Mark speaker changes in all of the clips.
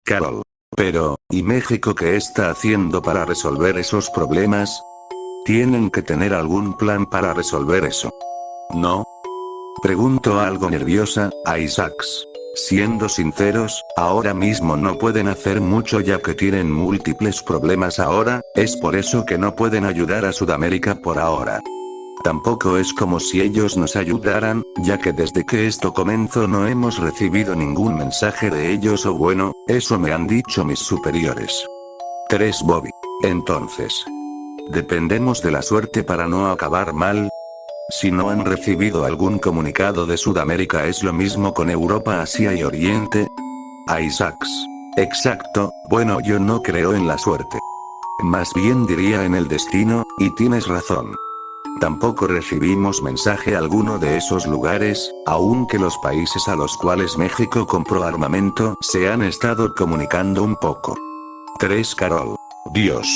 Speaker 1: Carol. Pero, ¿y México qué está haciendo para resolver esos problemas? Tienen que tener algún plan para resolver eso. ¿No? Pregunto algo nerviosa, a Isaacs. Siendo sinceros, ahora mismo no pueden hacer mucho ya que tienen múltiples problemas ahora, es por eso que no pueden ayudar a Sudamérica por ahora. Tampoco es como si ellos nos ayudaran, ya que desde que esto comenzó no hemos recibido ningún mensaje de ellos o bueno, eso me han dicho mis superiores. 3 Bobby. Entonces, ¿dependemos de la suerte para no acabar mal? Si no han recibido algún comunicado de Sudamérica es lo mismo con Europa, Asia y Oriente. A Isaacs. Exacto, bueno yo no creo en la suerte. Más bien diría en el destino, y tienes razón. Tampoco recibimos mensaje alguno de esos lugares, aunque los países a los cuales México compró armamento se han estado comunicando un poco. 3 Carol. Dios.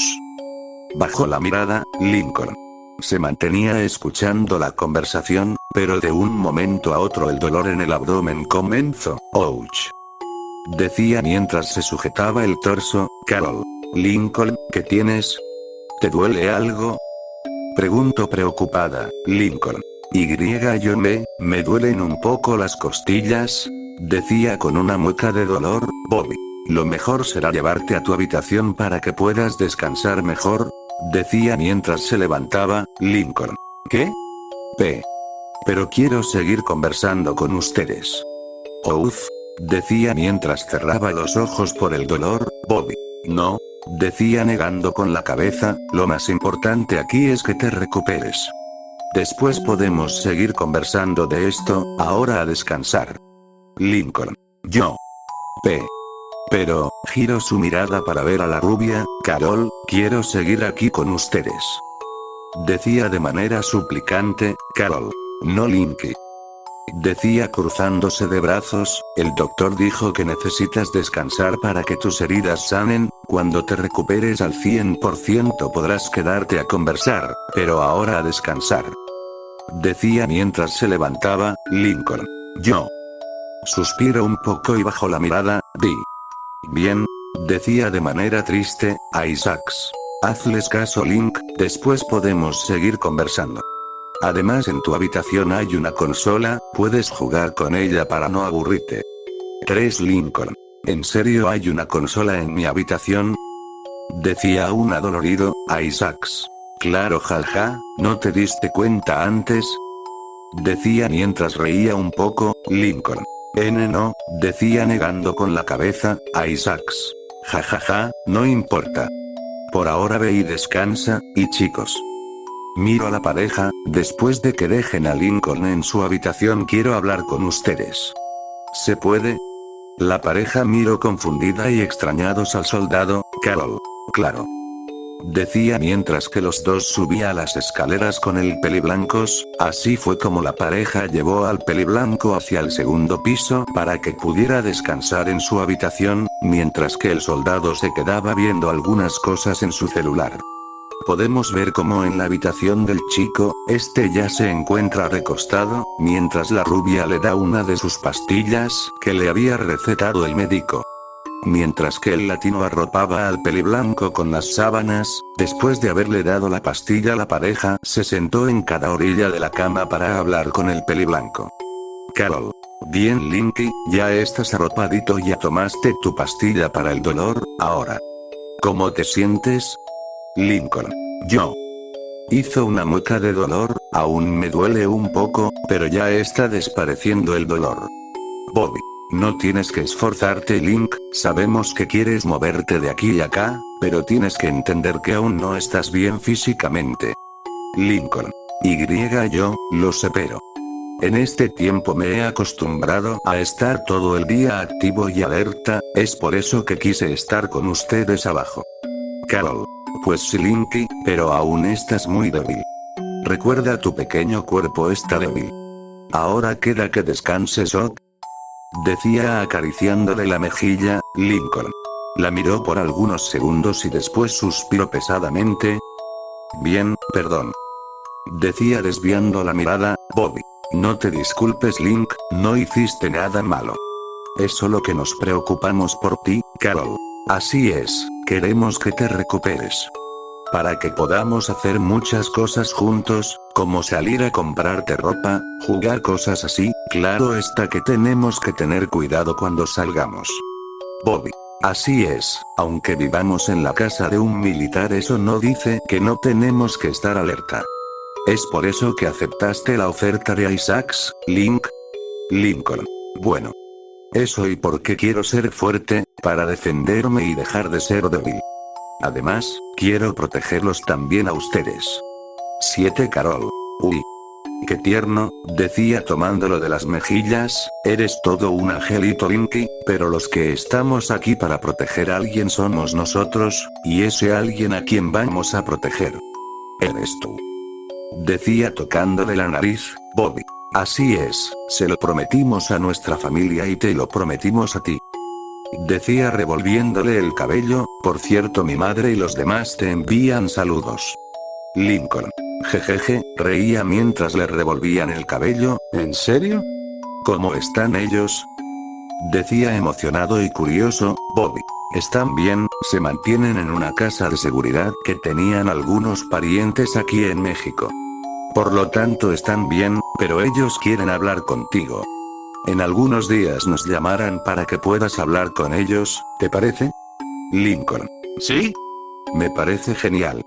Speaker 1: Bajó la mirada, Lincoln. Se mantenía escuchando la conversación, pero de un momento a otro el dolor en el abdomen comenzó. Ouch. Decía mientras se sujetaba el torso. Carol. Lincoln, ¿qué tienes? ¿Te duele algo? Pregunto preocupada. Lincoln. Yo me duelen un poco las costillas. Decía con una mueca de dolor. Bobby. Lo mejor será llevarte a tu habitación para que puedas descansar mejor. Decía mientras se levantaba. Lincoln. ¿Qué? Pero quiero seguir conversando con ustedes. Uf. Decía mientras cerraba los ojos por el dolor. Bobby. No. Decía negando con la cabeza, lo más importante aquí es que te recuperes. Después podemos seguir conversando de esto, ahora a descansar. Lincoln. Yo. Pero, giró su mirada para ver a la rubia. Carol, quiero seguir aquí con ustedes. Decía de manera suplicante. Carol. No Linky. Decía cruzándose de brazos, el doctor dijo que necesitas descansar para que tus heridas sanen, cuando te recuperes al 100% podrás quedarte a conversar, pero ahora a descansar. Decía mientras se levantaba. Lincoln. Yo. Suspiró un poco y bajó la mirada. Bien. Decía de manera triste, a Isaacs. Hazles caso Link, después podemos seguir conversando. Además en tu habitación hay una consola, puedes jugar con ella para no aburrirte. 3 Lincoln. ¿En serio hay una consola en mi habitación? Decía aún adolorido, a Isaacs. Claro jaja, ¿no te diste cuenta antes? Decía mientras reía un poco. Lincoln. No, decía negando con la cabeza, a Isaacs. Jajaja, no importa. Por ahora ve y descansa, y chicos. Miro a la pareja, después de que dejen a Lincoln en su habitación quiero hablar con ustedes. ¿Se puede? La pareja miró confundida y extrañados al soldado. Carol. Claro. Decía mientras que los dos subían las escaleras con el peliblancos, así fue como la pareja llevó al peliblanco hacia el segundo piso para que pudiera descansar en su habitación, mientras que el soldado se quedaba viendo algunas cosas en su celular. Podemos ver cómo en la habitación del chico, este ya se encuentra recostado, mientras la rubia le da una de sus pastillas que le había recetado el médico. Mientras que el latino arropaba al peliblanco con las sábanas, después de haberle dado la pastilla la pareja se sentó en cada orilla de la cama para hablar con el peliblanco. Carol. Bien Linky, ya estás arropadito y ya tomaste tu pastilla para el dolor, ahora. ¿Cómo te sientes? Lincoln. Yo. Hizo una mueca de dolor, aún me duele un poco, pero ya está desapareciendo el dolor. Bobby. No tienes que esforzarte Link, sabemos que quieres moverte de aquí y acá, pero tienes que entender que aún no estás bien físicamente. Lincoln. Yo, lo sé pero. En este tiempo me he acostumbrado a estar todo el día activo y alerta, es por eso que quise estar con ustedes abajo. Carol. Pues sí Linky, pero aún estás muy débil. Recuerda tu pequeño cuerpo está débil. Ahora queda que descanses Ok. Decía acariciándole la mejilla. Lincoln. La miró por algunos segundos y después suspiró pesadamente. Bien, perdón. Decía desviando la mirada. Bobby. No te disculpes Link, no hiciste nada malo. Es solo que nos preocupamos por ti, Carol. Así es, queremos que te recuperes. Para que podamos hacer muchas cosas juntos, como salir a comprarte ropa, jugar cosas así, claro está que tenemos que tener cuidado cuando salgamos. Bobby. Así es, aunque vivamos en la casa de un militar, eso no dice que no tenemos que estar alerta. Es por eso que aceptaste la oferta de Isaacs, Lincoln. Bueno. Eso y porque quiero ser fuerte, para defenderme y dejar de ser débil. Además, quiero protegerlos también a ustedes. 7 Carol. Uy. Qué tierno, decía tomándolo de las mejillas, eres todo un angelito Linky, pero los que estamos aquí para proteger a alguien somos nosotros, y ese alguien a quien vamos a proteger eres tú. Decía tocándole la nariz, Bobby. Así es, se lo prometimos a nuestra familia y te lo prometimos a ti. Decía revolviéndole el cabello, por cierto mi madre y los demás te envían saludos. Lincoln. Jejeje, reía mientras le revolvían el cabello, ¿en serio? ¿Cómo están ellos? Decía emocionado y curioso, Bobby. Están bien, se mantienen en una casa de seguridad que tenían algunos parientes aquí en México. Por lo tanto están bien, pero ellos quieren hablar contigo. En algunos días nos llamarán para que puedas hablar con ellos, ¿te parece? Lincoln. ¿Sí? Me parece genial.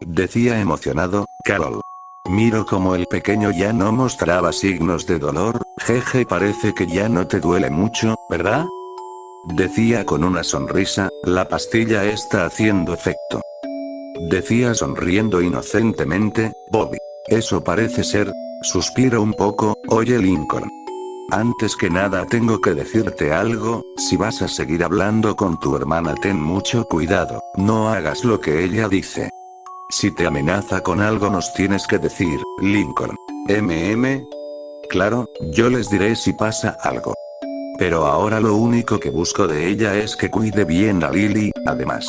Speaker 1: Decía emocionado, Carol. Miro como el pequeño ya no mostraba signos de dolor, jeje parece que ya no te duele mucho, ¿verdad? Decía con una sonrisa, la pastilla está haciendo efecto. Decía sonriendo inocentemente, Bobby. Eso parece ser. Suspiro un poco, oye Lincoln. Antes que nada tengo que decirte algo, si vas a seguir hablando con tu hermana ten mucho cuidado, no hagas lo que ella dice. Si te amenaza con algo nos tienes que decir, Lincoln. Claro, yo les diré si pasa algo. Pero ahora lo único que busco de ella es que cuide bien a Lily, además.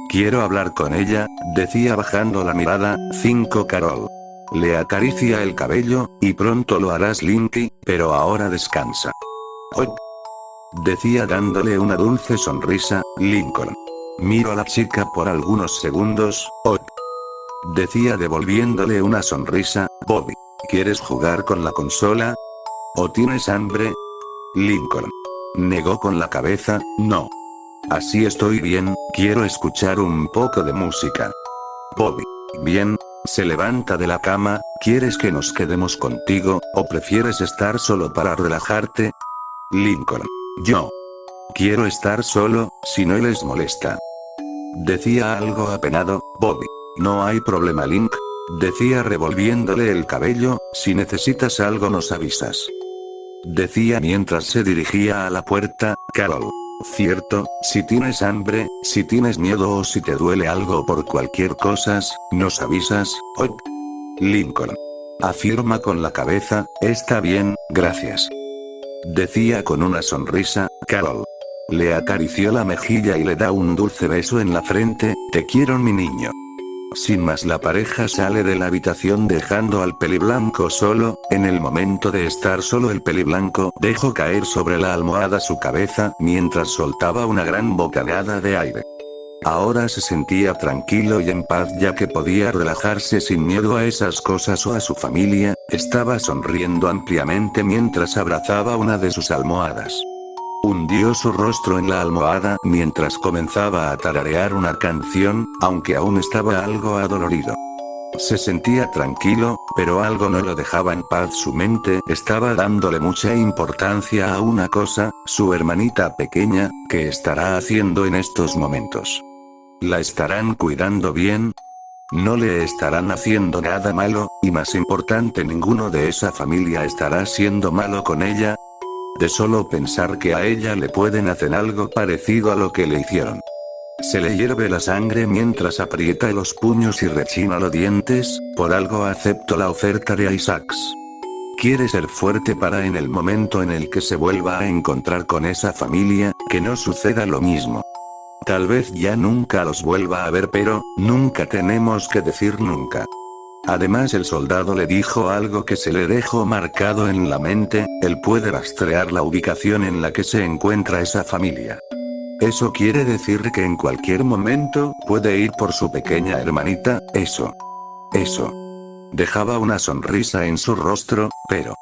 Speaker 1: Quiero hablar con ella, decía bajando la mirada, 5 Carol. Le acaricia el cabello, y pronto lo harás Linky, pero ahora descansa. ¡Oh! Decía dándole una dulce sonrisa, Lincoln. Miro a la chica por algunos segundos, ¡oh! Decía devolviéndole una sonrisa, Bobby. ¿Quieres jugar con la consola? ¿O tienes hambre? Lincoln. Negó con la cabeza, no. Así estoy bien, quiero escuchar un poco de música. Bobby. Bien. Se levanta de la cama, ¿quieres que nos quedemos contigo, o prefieres estar solo para relajarte? Lincoln. Yo. Quiero estar solo, si no les molesta. Decía algo apenado, Bobby. No hay problema Link. Decía revolviéndole el cabello, si necesitas algo nos avisas. Decía mientras se dirigía a la puerta, Carol. Cierto, si tienes hambre, si tienes miedo o si te duele algo por cualquier cosa, nos avisas, ¿ok? Lincoln. Afirma con la cabeza, está bien, gracias. Decía con una sonrisa, Carol. Le acarició la mejilla y le da un dulce beso en la frente, te quiero mi niño. Sin más la pareja sale de la habitación dejando al peliblanco solo, en el momento de estar solo el peliblanco dejó caer sobre la almohada su cabeza mientras soltaba una gran bocanada de aire. Ahora se sentía tranquilo y en paz ya que podía relajarse sin miedo a esas cosas o a su familia, estaba sonriendo ampliamente mientras abrazaba una de sus almohadas. Hundió su rostro en la almohada mientras comenzaba a tararear una canción, aunque aún estaba algo adolorido. Se sentía tranquilo, pero algo no lo dejaba en paz. Su mente estaba dándole mucha importancia a una cosa, su hermanita pequeña, ¿qué estará haciendo en estos momentos? ¿La estarán cuidando bien? No le estarán haciendo nada malo, y más importante ninguno de esa familia estará siendo malo con ella. De solo pensar que a ella le pueden hacer algo parecido a lo que le hicieron. Se le hierve la sangre mientras aprieta los puños y rechina los dientes, por algo acepto la oferta de Isaacs. Quiere ser fuerte para en el momento en el que se vuelva a encontrar con esa familia, que no suceda lo mismo. Tal vez ya nunca los vuelva a ver pero, nunca tenemos que decir nunca. Además el soldado le dijo algo que se le dejó marcado en la mente, él puede rastrear la ubicación en la que se encuentra esa familia. Eso quiere decir que en cualquier momento puede ir por su pequeña hermanita, eso. Dejaba una sonrisa en su rostro, pero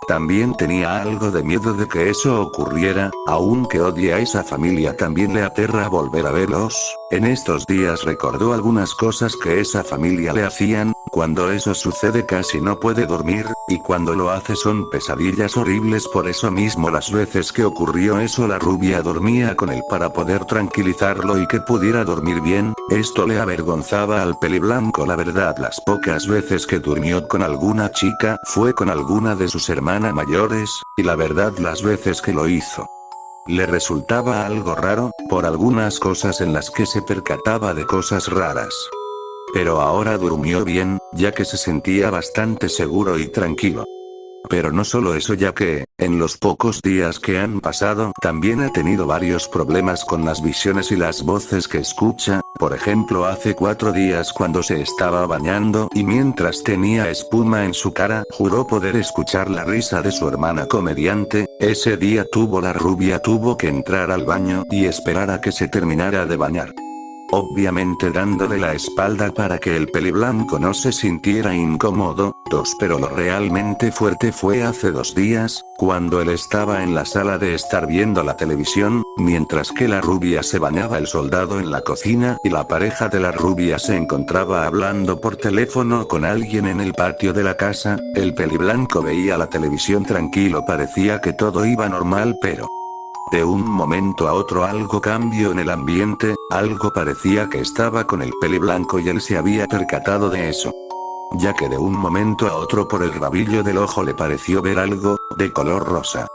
Speaker 1: también tenía algo de miedo de que eso ocurriera, aunque odia a esa familia también le aterra volver a verlos. En estos días recordó algunas cosas que esa familia le hacían, cuando eso sucede casi no puede dormir, y cuando lo hace son pesadillas horribles. Por eso mismo las veces que ocurrió eso la rubia dormía con él para poder tranquilizarlo y que pudiera dormir bien. Esto le avergonzaba al peliblanco. La verdad, las pocas veces que durmió con alguna chica fue con alguna de sus hermanas mayores, y la verdad las veces que lo hizo le resultaba algo raro, por algunas cosas en las que se percataba de cosas raras. Pero ahora durmió bien, ya que se sentía bastante seguro y tranquilo. Pero no solo eso, ya que, en los pocos días que han pasado, también ha tenido varios problemas con las visiones y las voces que escucha. Por ejemplo, hace 4 días cuando se estaba bañando y mientras tenía espuma en su cara, juró poder escuchar la risa de su hermana comediante. Ese día la rubia tuvo que entrar al baño y esperar a que se terminara de bañar, obviamente dándole la espalda para que el peliblanco no se sintiera incómodo. Pero lo realmente fuerte fue hace 2 días, cuando él estaba en la sala de estar viendo la televisión, mientras que la rubia se bañaba, el soldado en la cocina y la pareja de la rubia se encontraba hablando por teléfono con alguien en el patio de la casa. El peliblanco veía la televisión tranquilo, parecía que todo iba normal, pero de un momento a otro algo cambió en el ambiente, algo parecía que estaba con el peliblanco y él se había percatado de eso, ya que de un momento a otro por el rabillo del ojo le pareció ver algo, de color rosa.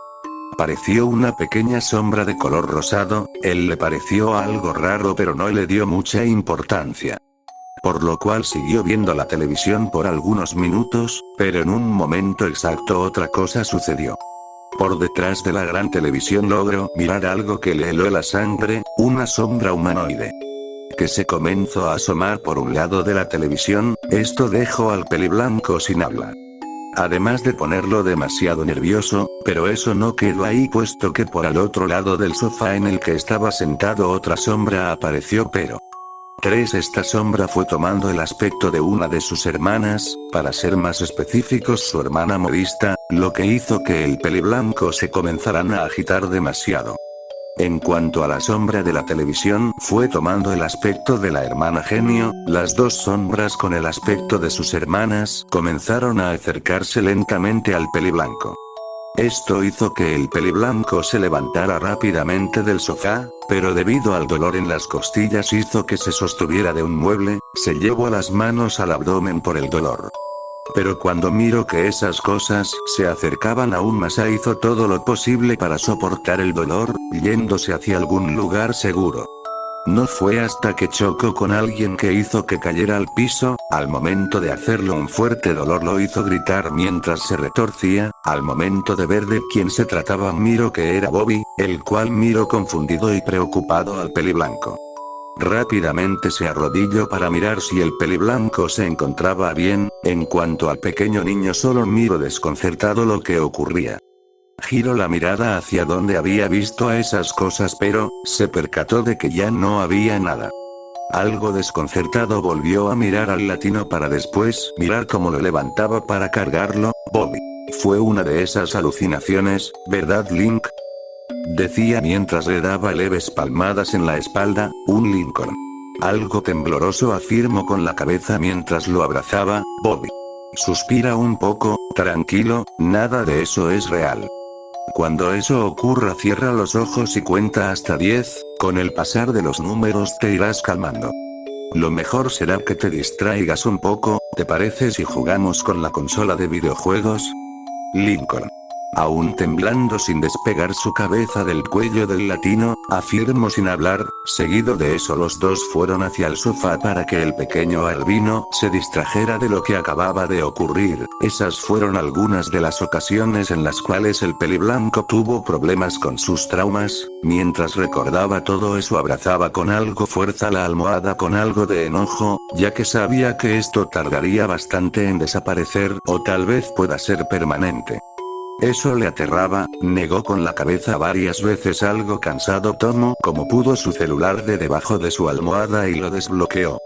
Speaker 1: Pareció una pequeña sombra de color rosado. Él le pareció algo raro pero no le dio mucha importancia, por lo cual siguió viendo la televisión por algunos minutos, pero en un momento exacto otra cosa sucedió. Por detrás de la gran televisión logró mirar algo que le heló la sangre, una sombra humanoide que se comenzó a asomar por un lado de la televisión. Esto dejó al peliblanco sin habla, además de ponerlo demasiado nervioso. Pero eso no quedó ahí, puesto que por al otro lado del sofá en el que estaba sentado otra sombra apareció, pero esta sombra fue tomando el aspecto de una de sus hermanas, para ser más específicos su hermana modista, lo que hizo que el peliblanco se comenzaran a agitar demasiado. En cuanto a la sombra de la televisión, fue tomando el aspecto de la hermana genio. Las dos sombras con el aspecto de sus hermanas comenzaron a acercarse lentamente al peliblanco. Esto hizo que el peliblanco se levantara rápidamente del sofá, pero debido al dolor en las costillas hizo que se sostuviera de un mueble. Se llevó las manos al abdomen por el dolor. Pero cuando miró que esas cosas se acercaban aún más, hizo todo lo posible para soportar el dolor, yéndose hacia algún lugar seguro. No fue hasta que chocó con alguien que hizo que cayera al piso. Al momento de hacerlo, un fuerte dolor lo hizo gritar mientras se retorcía. Al momento de ver de quién se trataba, miró que era Bobby, el cual miró confundido y preocupado al peliblanco. Rápidamente se arrodilló para mirar si el peliblanco se encontraba bien. En cuanto al pequeño niño, solo miró desconcertado lo que ocurría. Giró la mirada hacia donde había visto a esas cosas, pero se percató de que ya no había nada. Algo desconcertado volvió a mirar al latino para después mirar cómo lo levantaba para cargarlo. Bobby. Fue una de esas alucinaciones, ¿verdad, Link?, decía mientras le daba leves palmadas en la espalda. Un Lincoln algo tembloroso, afirmó con la cabeza mientras lo abrazaba. Bobby suspira un poco. Tranquilo, nada de eso es real. Cuando eso ocurra, cierra los ojos y cuenta hasta 10, con el pasar de los números te irás calmando. Lo mejor será que te distraigas un poco. ¿Te parece si jugamos con la consola de videojuegos? Lincoln. Aún temblando sin despegar su cabeza del cuello del latino, afirmó sin hablar. Seguido de eso los dos fueron hacia el sofá para que el pequeño albino se distrajera de lo que acababa de ocurrir. Esas fueron algunas de las ocasiones en las cuales el peliblanco tuvo problemas con sus traumas. Mientras recordaba todo eso abrazaba con algo fuerza la almohada con algo de enojo, ya que sabía que esto tardaría bastante en desaparecer o tal vez pueda ser permanente. Eso le aterraba. Negó con la cabeza varias veces. Algo cansado tomó como pudo su celular de debajo de su almohada y lo desbloqueó.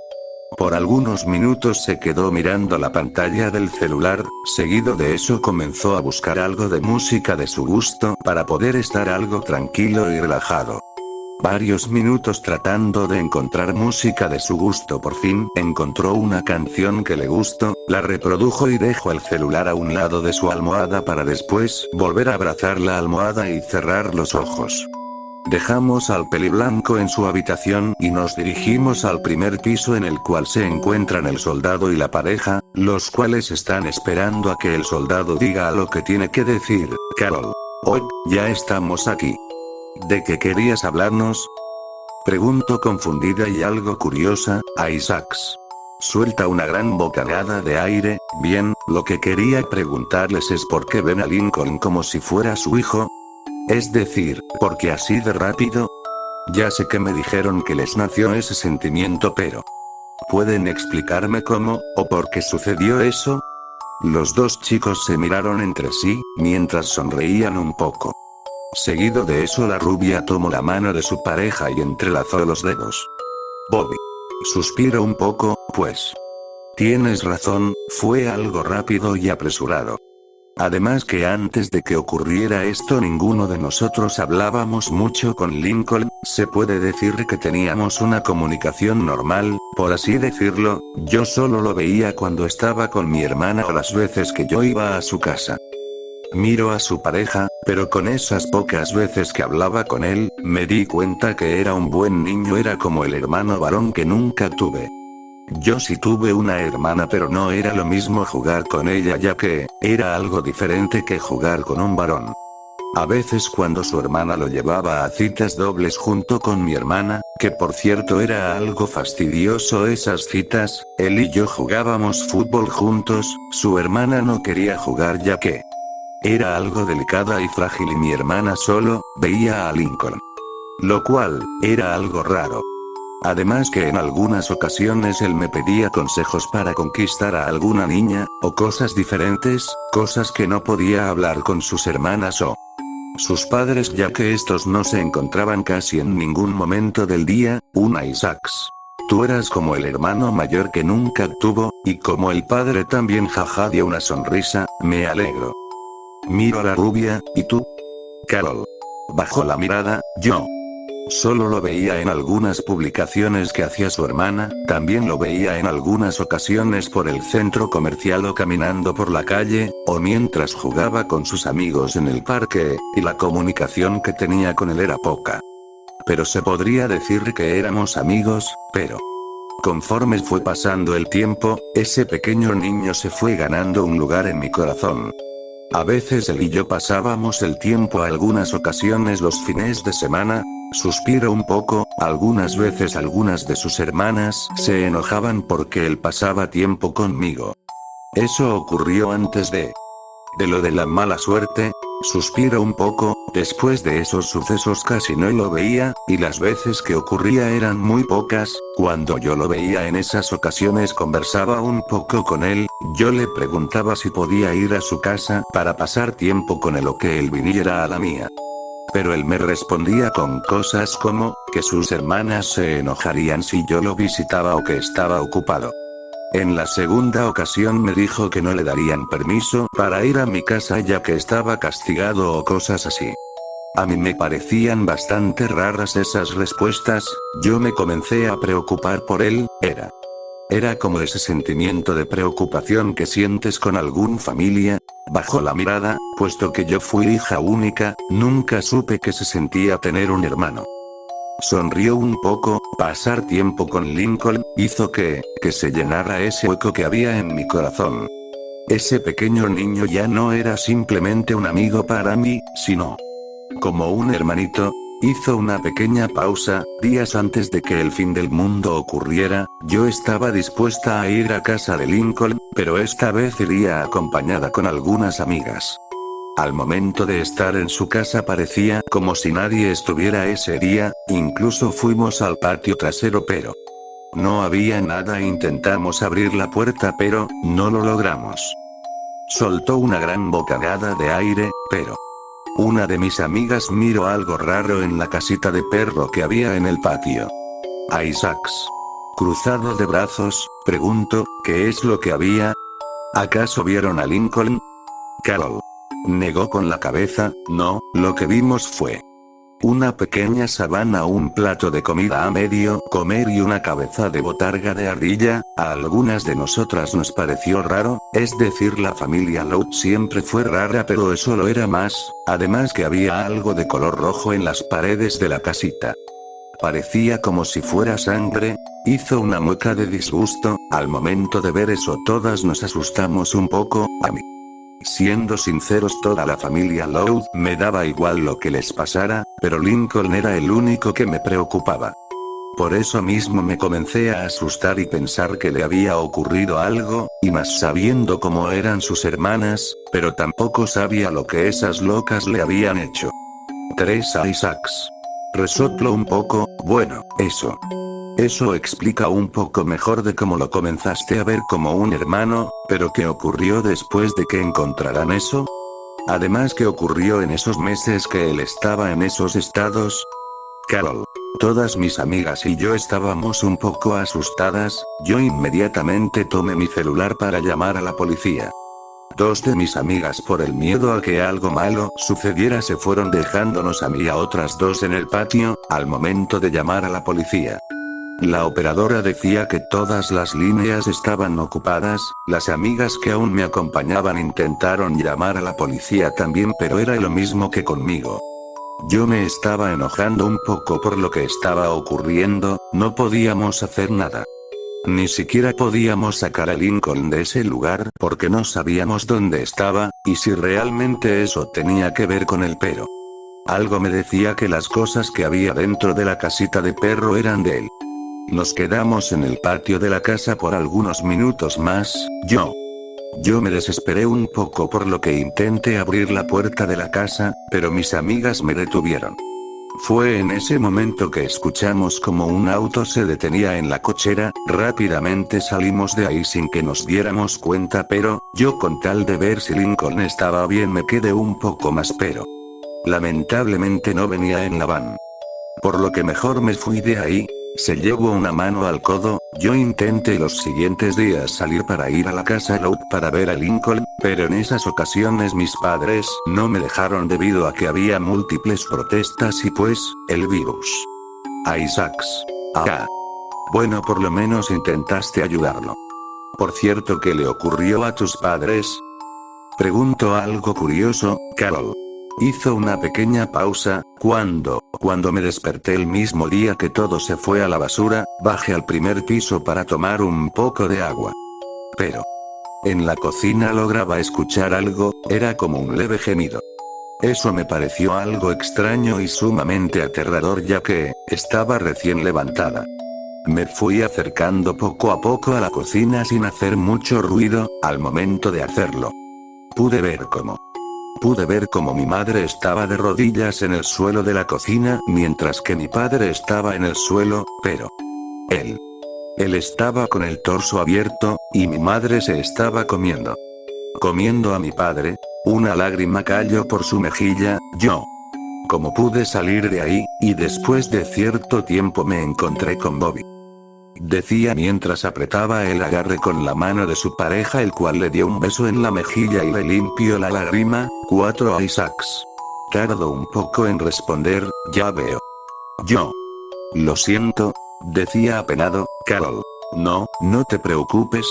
Speaker 1: Por algunos minutos se quedó mirando la pantalla del celular. Seguido de eso comenzó a buscar algo de música de su gusto para poder estar algo tranquilo y relajado. Varios minutos tratando de encontrar música de su gusto. Por fin encontró una canción que le gustó, la reprodujo y dejó el celular a un lado de su almohada para después volver a abrazar la almohada y cerrar los ojos. Dejamos al peliblanco en su habitación y nos dirigimos al primer piso en el cual se encuentran el soldado y la pareja, los cuales están esperando a que el soldado diga lo que tiene que decir. Carol. Oh, ya estamos aquí. ¿De qué querías hablarnos? Preguntó confundida y algo curiosa, a Isaacs. Suelta una gran bocanada de aire. Bien, lo que quería preguntarles es por qué ven a Lincoln como si fuera su hijo. Es decir, ¿por qué así de rápido? Ya sé que me dijeron que les nació ese sentimiento, pero ¿pueden explicarme cómo, o por qué sucedió eso? Los dos chicos se miraron entre sí, mientras sonreían un poco. Seguido de eso la rubia tomó la mano de su pareja y entrelazó los dedos. Bobby. Suspiró un poco, pues. Tienes razón, fue algo rápido y apresurado. Además que antes de que ocurriera esto ninguno de nosotros hablábamos mucho con Lincoln. Se puede decir que teníamos una comunicación normal, por así decirlo. Yo solo lo veía cuando estaba con mi hermana o las veces que yo iba a su casa. Miro a su pareja, pero con esas pocas veces que hablaba con él, me di cuenta que era un buen niño. Era como el hermano varón que nunca tuve. Yo sí tuve una hermana, pero no era lo mismo jugar con ella, ya que era algo diferente que jugar con un varón. A veces cuando su hermana lo llevaba a citas dobles junto con mi hermana, que por cierto era algo fastidioso esas citas, él y yo jugábamos fútbol juntos. Su hermana no quería jugar ya que era algo delicada y frágil y mi hermana solo veía a Lincoln. Lo cual era algo raro. Además que en algunas ocasiones él me pedía consejos para conquistar a alguna niña, o cosas diferentes, cosas que no podía hablar con sus hermanas o sus padres, ya que estos no se encontraban casi en ningún momento del día. Una Isaacs. Tú eras como el hermano mayor que nunca tuvo, y como el padre también. Jaja, dio una sonrisa. Me alegro. Miro a la rubia. ¿Y tú? Carol. Bajó la mirada. Yo solo lo veía en algunas publicaciones que hacía su hermana. También lo veía en algunas ocasiones por el centro comercial o caminando por la calle, o mientras jugaba con sus amigos en el parque, y la comunicación que tenía con él era poca. Pero se podría decir que éramos amigos, pero conforme fue pasando el tiempo, ese pequeño niño se fue ganando un lugar en mi corazón. A veces él y yo pasábamos el tiempo, algunas ocasiones los fines de semana. Suspiro un poco. Algunas veces algunas de sus hermanas se enojaban porque él pasaba tiempo conmigo. Eso ocurrió antes de lo de la mala suerte. Suspiro un poco. Después de esos sucesos casi no lo veía, y las veces que ocurría eran muy pocas. Cuando yo lo veía en esas ocasiones conversaba un poco con él. Yo le preguntaba si podía ir a su casa para pasar tiempo con él o que él viniera a la mía. Pero él me respondía con cosas como, que sus hermanas se enojarían si yo lo visitaba o que estaba ocupado. En la segunda ocasión me dijo que no le darían permiso para ir a mi casa ya que estaba castigado o cosas así. A mí me parecían bastante raras esas respuestas. Yo me comencé a preocupar por él. Era como ese sentimiento de preocupación que sientes con algún familia. Bajó la mirada. Puesto que yo fui hija única, nunca supe que se sentía tener un hermano. Sonrió un poco. Pasar tiempo con Lincoln hizo que se llenara ese hueco que había en mi corazón. Ese pequeño niño ya no era simplemente un amigo para mí, sino como un hermanito. Hizo una pequeña pausa. Días antes de que el fin del mundo ocurriera, yo estaba dispuesta a ir a casa de Lincoln, pero esta vez iría acompañada con algunas amigas. Al momento de estar en su casa parecía como si nadie estuviera ese día, incluso fuimos al patio trasero pero no había nada. Intentamos abrir la puerta pero no lo logramos. Soltó una gran bocanada de aire, pero una de mis amigas miró algo raro en la casita de perro que había en el patio. Isaacs. Cruzado de brazos, pregunto, ¿qué es lo que había? ¿Acaso vieron a Lincoln? Carol negó con la cabeza. No, lo que vimos fue una pequeña sabana, un plato de comida a medio comer y una cabeza de botarga de ardilla. A algunas de nosotras nos pareció raro, es decir, la familia Loud siempre fue rara, pero eso lo era más, además que había algo de color rojo en las paredes de la casita. Parecía como si fuera sangre. Hizo una mueca de disgusto. Al momento de ver eso todas nos asustamos un poco. A mí, siendo sinceros, toda la familia Loud me daba igual lo que les pasara, pero Lincoln era el único que me preocupaba. Por eso mismo me comencé a asustar y pensar que le había ocurrido algo, y más sabiendo cómo eran sus hermanas, pero tampoco sabía lo que esas locas le habían hecho. Teresa Isaacs. Resopló un poco. Bueno, eso explica un poco mejor de cómo lo comenzaste a ver como un hermano, pero ¿qué ocurrió después de que encontraran eso? Además, ¿qué ocurrió en esos meses que él estaba en esos estados? Carol. Todas mis amigas y yo estábamos un poco asustadas. Yo inmediatamente tomé mi celular para llamar a la policía. Dos de mis amigas, por el miedo a que algo malo sucediera, se fueron dejándonos a mí y a otras dos en el patio. Al momento de llamar a la policía, la operadora decía que todas las líneas estaban ocupadas. Las amigas que aún me acompañaban intentaron llamar a la policía también, pero era lo mismo que conmigo. Yo me estaba enojando un poco por lo que estaba ocurriendo. No podíamos hacer nada. Ni siquiera podíamos sacar a Lincoln de ese lugar porque no sabíamos dónde estaba, y si realmente eso tenía que ver con él, pero algo me decía que las cosas que había dentro de la casita de perro eran de él. Nos quedamos en el patio de la casa por algunos minutos más. Yo me desesperé un poco, por lo que intenté abrir la puerta de la casa, pero mis amigas me detuvieron. Fue en ese momento que escuchamos como un auto se detenía en la cochera. Rápidamente salimos de ahí sin que nos diéramos cuenta, pero yo, con tal de ver si Lincoln estaba bien, me quedé un poco más, pero lamentablemente no venía en la van. Por lo que mejor me fui de ahí. Se llevó una mano al codo. Yo intenté los siguientes días salir para ir a la casa Loud para ver a Lincoln, pero en esas ocasiones mis padres no me dejaron debido a que había múltiples protestas y pues, el virus. Isaacs. Ah. Bueno, por lo menos intentaste ayudarlo. Por cierto, ¿qué le ocurrió a tus padres? Preguntó algo curioso, Carol. Hizo una pequeña pausa. Cuando me desperté el mismo día que todo se fue a la basura, bajé al primer piso para tomar un poco de agua. Pero en la cocina lograba escuchar algo. Era como un leve gemido. Eso me pareció algo extraño y sumamente aterrador, ya que estaba recién levantada. Me fui acercando poco a poco a la cocina sin hacer mucho ruido. Al momento de hacerlo, pude ver cómo mi madre estaba de rodillas en el suelo de la cocina, mientras que mi padre estaba en el suelo, pero él estaba con el torso abierto, y mi madre se estaba comiendo a mi padre. Una lágrima cayó por su mejilla. ¿Cómo pude salir de ahí? Y después de cierto tiempo me encontré con Bobby. Decía mientras apretaba el agarre con la mano de su pareja, el cual le dio un beso en la mejilla y le limpió la lágrima. 4 Isaacs. Tardó un poco en responder. Ya veo. Lo siento, decía apenado. Carol. No te preocupes,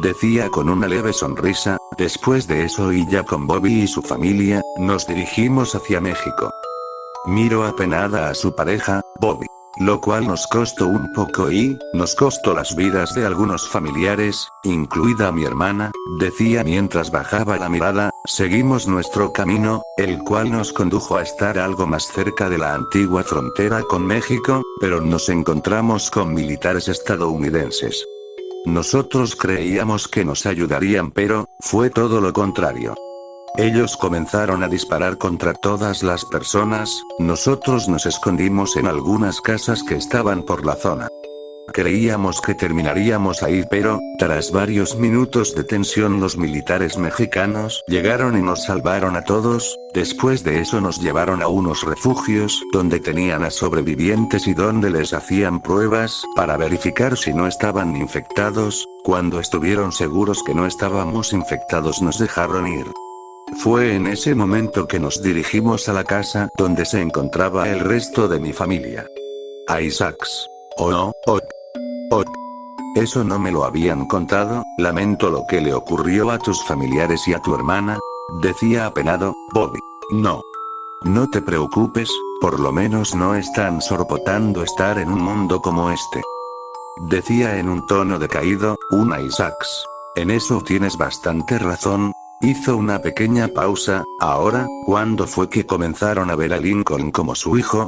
Speaker 1: decía con una leve sonrisa. Después de eso, y ya con Bobby y su familia, nos dirigimos hacia México. Miró apenada a su pareja, Bobby, lo cual nos costó un poco y nos costó las vidas de algunos familiares, incluida mi hermana, decía mientras bajaba la mirada. Seguimos nuestro camino, el cual nos condujo a estar algo más cerca de la antigua frontera con México, pero nos encontramos con militares estadounidenses. Nosotros creíamos que nos ayudarían, pero fue todo lo contrario. Ellos comenzaron a disparar contra todas las personas. Nosotros nos escondimos en algunas casas que estaban por la zona. Creíamos que terminaríamos ahí, pero, tras varios minutos de tensión, los militares mexicanos llegaron y nos salvaron a todos. Después de eso nos llevaron a unos refugios, donde tenían a sobrevivientes y donde les hacían pruebas, para verificar si no estaban infectados. Cuando estuvieron seguros que no estábamos infectados, nos dejaron ir. Fue en ese momento que nos dirigimos a la casa donde se encontraba el resto de mi familia. A Isaacs. Oh no, eso no me lo habían contado. Lamento lo que le ocurrió a tus familiares y a tu hermana, decía apenado Bobby. No. No te preocupes, por lo menos no están soportando estar en un mundo como este. Decía en un tono decaído, una Isaacs. En eso tienes bastante razón. Hizo una pequeña pausa. Ahora, ¿cuándo fue que comenzaron a ver a Lincoln como su hijo?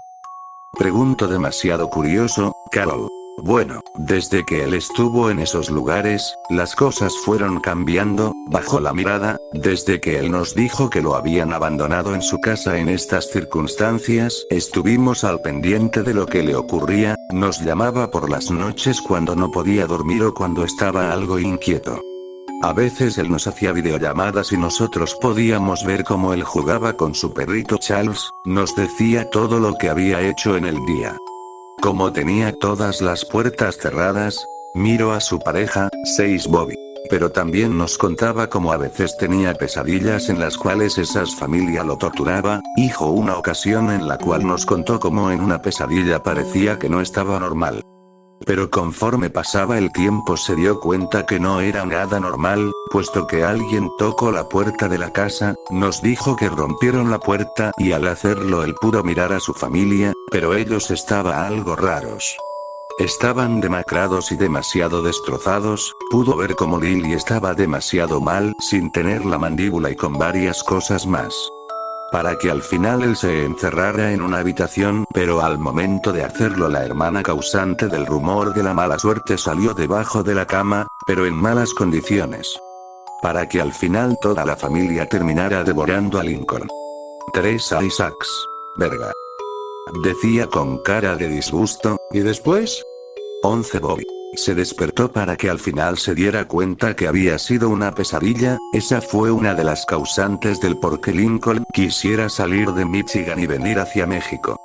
Speaker 1: Pregunto demasiado curioso, Carol. Bueno, desde que él estuvo en esos lugares, las cosas fueron cambiando. Bajó la mirada. Desde que él nos dijo que lo habían abandonado en su casa en estas circunstancias, estuvimos al pendiente de lo que le ocurría. Nos llamaba por las noches cuando no podía dormir o cuando estaba algo inquieto. A veces él nos hacía videollamadas y nosotros podíamos ver cómo él jugaba con su perrito Charles. Nos decía todo lo que había hecho en el día. Como tenía todas las puertas cerradas, miró a su pareja, 6 Bobby. Pero también nos contaba cómo a veces tenía pesadillas en las cuales esa familia lo torturaba. Hizo una ocasión en la cual nos contó cómo en una pesadilla parecía que no estaba normal. Pero conforme pasaba el tiempo se dio cuenta que no era nada normal, puesto que alguien tocó la puerta de la casa. Nos dijo que rompieron la puerta y al hacerlo él pudo mirar a su familia, pero ellos estaban algo raros. Estaban demacrados y demasiado destrozados. Pudo ver cómo Lily estaba demasiado mal, sin tener la mandíbula y con varias cosas más. Para que al final él se encerrara en una habitación, pero al momento de hacerlo la hermana causante del rumor de la mala suerte salió debajo de la cama, pero en malas condiciones. Para que al final toda la familia terminara devorando a Lincoln. 3 a Isaacs. Verga. Decía con cara de disgusto. ¿Y después? 11 Bobby. Se despertó para que al final se diera cuenta que había sido una pesadilla. Esa fue una de las causantes del por qué Lincoln quisiera salir de Michigan y venir hacia México.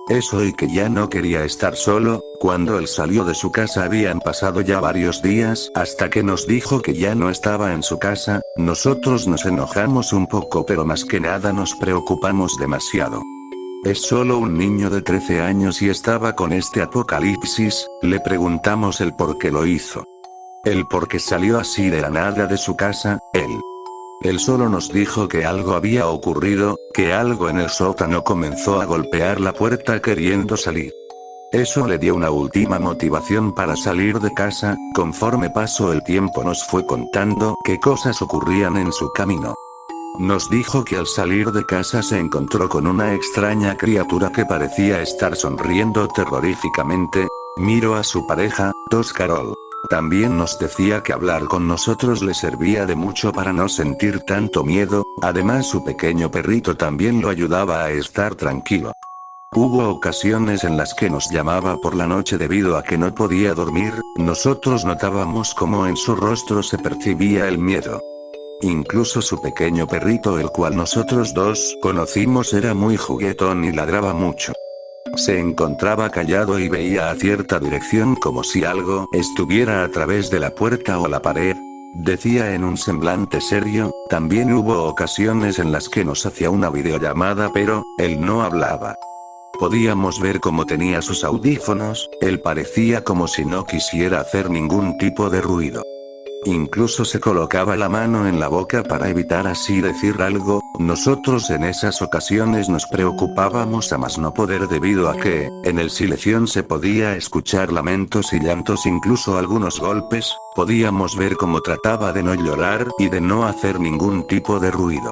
Speaker 1: Eso y que ya no quería estar solo. Cuando él salió de su casa habían pasado ya varios días hasta que nos dijo que ya no estaba en su casa. Nosotros nos enojamos un poco, pero más que nada nos preocupamos demasiado. Es solo un niño de 13 años y estaba con este apocalipsis. Le preguntamos el por qué lo hizo. El por qué salió así de la nada de su casa. Él solo nos dijo que algo había ocurrido, que algo en el sótano comenzó a golpear la puerta queriendo salir. Eso le dio una última motivación para salir de casa. Conforme pasó el tiempo nos fue contando qué cosas ocurrían en su camino. Nos dijo que al salir de casa se encontró con una extraña criatura que parecía estar sonriendo terroríficamente. Miró a su pareja, 2 Carol. También nos decía que hablar con nosotros le servía de mucho para no sentir tanto miedo. Además su pequeño perrito también lo ayudaba a estar tranquilo. Hubo ocasiones en las que nos llamaba por la noche debido a que no podía dormir. Nosotros notábamos cómo en su rostro se percibía el miedo. Incluso su pequeño perrito, el cual nosotros 2 conocimos, era muy juguetón y ladraba mucho. Se encontraba callado y veía a cierta dirección como si algo estuviera a través de la puerta o la pared. Decía en un semblante serio. También hubo ocasiones en las que nos hacía una videollamada, pero él no hablaba. Podíamos ver cómo tenía sus audífonos. Él parecía como si no quisiera hacer ningún tipo de ruido. incluso se colocaba la mano en la boca para evitar así decir algo. Nosotros en esas ocasiones nos preocupábamos a más no poder debido a que, en el silencio se podía escuchar lamentos y llantos, incluso algunos golpes. Podíamos ver cómo trataba de no llorar y de no hacer ningún tipo de ruido.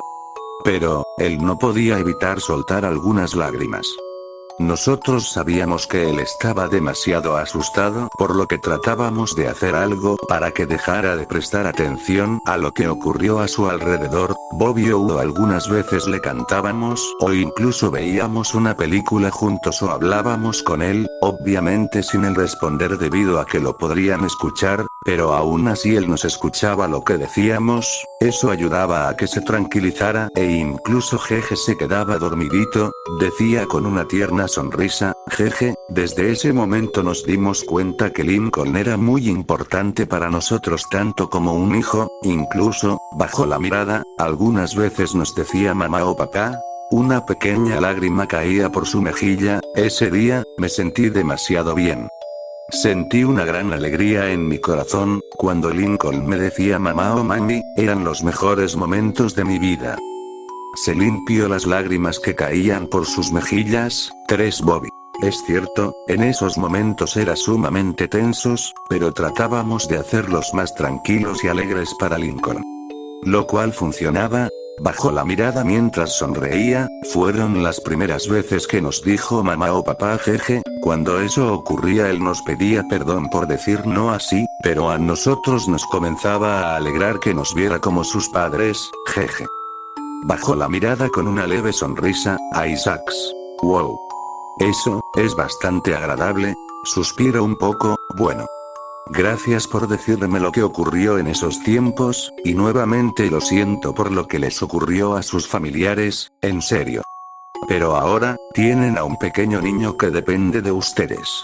Speaker 1: Pero, él no podía evitar soltar algunas lágrimas. Nosotros sabíamos que él estaba demasiado asustado, por lo que tratábamos de hacer algo para que dejara de prestar atención a lo que ocurrió a su alrededor. Bobby o algunas veces le cantábamos, o incluso veíamos una película juntos o hablábamos con él, obviamente sin él responder debido a que lo podrían escuchar, pero aún así él nos escuchaba lo que decíamos. Eso ayudaba a que se tranquilizara, e incluso Jeje se quedaba dormidito, decía con una tierna sonrisa. Jeje, desde ese momento nos dimos cuenta que Lincoln era muy importante para nosotros tanto como un hijo, incluso, bajó la mirada, algunas veces nos decía mamá o papá. Una pequeña lágrima caía por su mejilla. Ese día, me sentí demasiado bien. Sentí una gran alegría en mi corazón, cuando Lincoln me decía mamá o mami, eran los mejores momentos de mi vida. Se limpió las lágrimas que caían por sus mejillas. 3 Bobby. Es cierto, en esos momentos era sumamente tensos, pero tratábamos de hacerlos más tranquilos y alegres para Lincoln. Lo cual funcionaba. Bajó la mirada mientras sonreía. Fueron las primeras veces que nos dijo mamá o papá jeje. Cuando eso ocurría él nos pedía perdón por decir no así, pero a nosotros nos comenzaba a alegrar que nos viera como sus padres, jeje. Bajó la mirada con una leve sonrisa. Isaacs. Wow. Eso, es bastante agradable. Suspiro un poco. Bueno. Gracias por decirme lo que ocurrió en esos tiempos, y nuevamente lo siento por lo que les ocurrió a sus familiares, en serio. Pero ahora, tienen a un pequeño niño que depende de ustedes.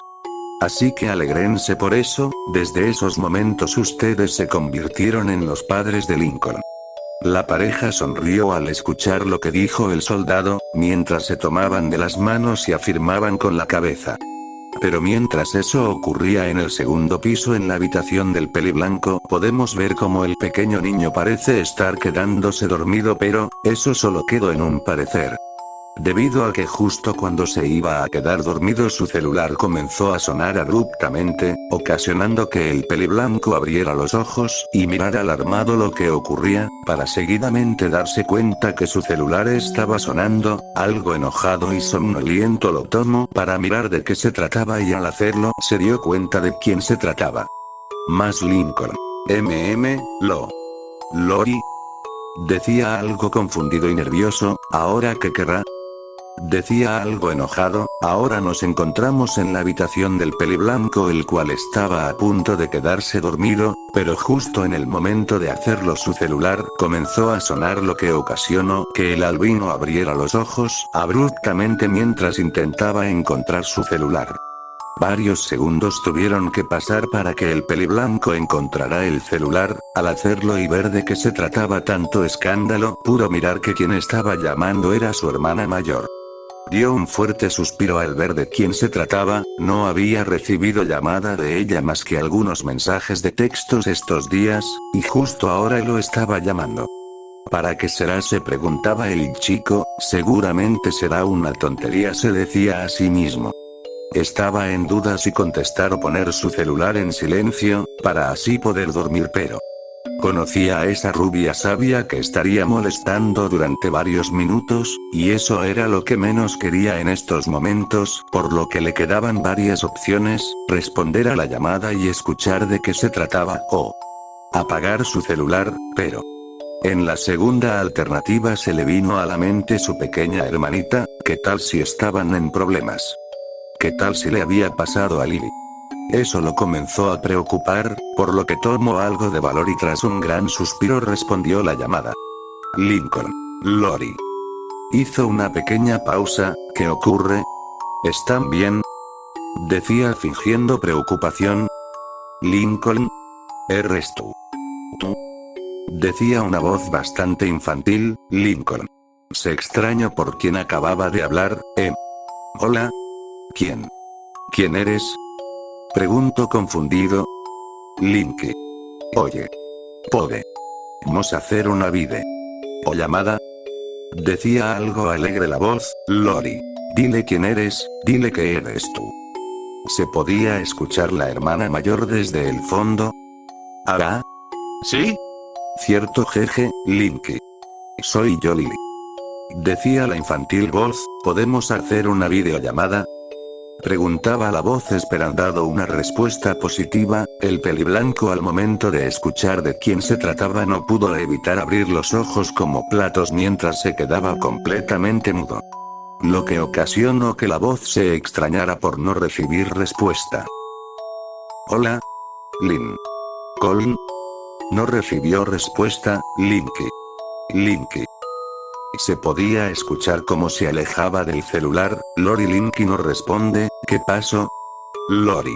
Speaker 1: Así que alégrense por eso. Desde esos momentos ustedes se convirtieron en los padres de Lincoln. La pareja sonrió al escuchar lo que dijo el soldado, mientras se tomaban de las manos y afirmaban con la cabeza. Pero mientras eso ocurría en el segundo piso en la habitación del peliblanco, podemos ver cómo el pequeño niño parece estar quedándose dormido, pero, eso solo quedó en un parecer. Debido a que justo cuando se iba a quedar dormido su celular comenzó a sonar abruptamente, ocasionando que el peliblanco abriera los ojos y mirara alarmado lo que ocurría, para seguidamente darse cuenta que su celular estaba sonando. Algo enojado y somnoliento lo tomó para mirar de qué se trataba y al hacerlo se dio cuenta de quién se trataba. Más Lincoln. Lori. Decía algo confundido y nervioso. ¿Ahora qué querrá? Decía algo enojado. Ahora nos encontramos en la habitación del peliblanco, el cual estaba a punto de quedarse dormido, pero justo en el momento de hacerlo su celular comenzó a sonar, lo que ocasionó que el albino abriera los ojos abruptamente mientras intentaba encontrar su celular. Varios segundos tuvieron que pasar para que el peliblanco encontrara el celular. Al hacerlo y ver de qué se trataba tanto escándalo, pudo mirar que quien estaba llamando era su hermana mayor. Dio un fuerte suspiro al ver de quién se trataba. No había recibido llamada de ella más que algunos mensajes de textos estos días, y justo ahora lo estaba llamando. ¿Para qué será?, se preguntaba el chico. Seguramente será una tontería, se decía a sí mismo. Estaba en duda si contestar o poner su celular en silencio, para así poder dormir, pero conocía a esa rubia sabia que estaría molestando durante varios minutos, y eso era lo que menos quería en estos momentos, por lo que le quedaban varias opciones: responder a la llamada y escuchar de qué se trataba, o apagar su celular, pero en la segunda alternativa se le vino a la mente su pequeña hermanita. ¿Qué tal si estaban en problemas? ¿Qué tal si le había pasado a Lily? Eso lo comenzó a preocupar, por lo que tomó algo de valor y tras un gran suspiro respondió la llamada. Lincoln. Lori. Hizo una pequeña pausa. ¿Qué ocurre? ¿Están bien?, decía fingiendo preocupación. Lincoln. ¿Eres tú? ¿Tú? Decía una voz bastante infantil. Lincoln se extrañó por quien acababa de hablar. Hola. ¿Quién? ¿Quién eres?, preguntó confundido. Linky. Oye. Podemos hacer una video o llamada. Decía algo alegre la voz. Lori, dile quién eres, dile que eres tú. Se podía escuchar la hermana mayor desde el fondo. ¿Ah?
Speaker 2: ¿Sí?
Speaker 1: Cierto, jeje, Linky. Soy yo, Lily. Decía la infantil voz. ¿Podemos hacer una videollamada? Preguntaba la voz esperando una respuesta positiva. El peliblanco al momento de escuchar de quién se trataba no pudo evitar abrir los ojos como platos mientras se quedaba completamente mudo. Lo que ocasionó que la voz se extrañara por no recibir respuesta. Hola. Lincoln. No recibió respuesta. Linky. Se podía escuchar cómo se alejaba del celular. Lori. Linky no responde. ¿Qué pasó? Lori.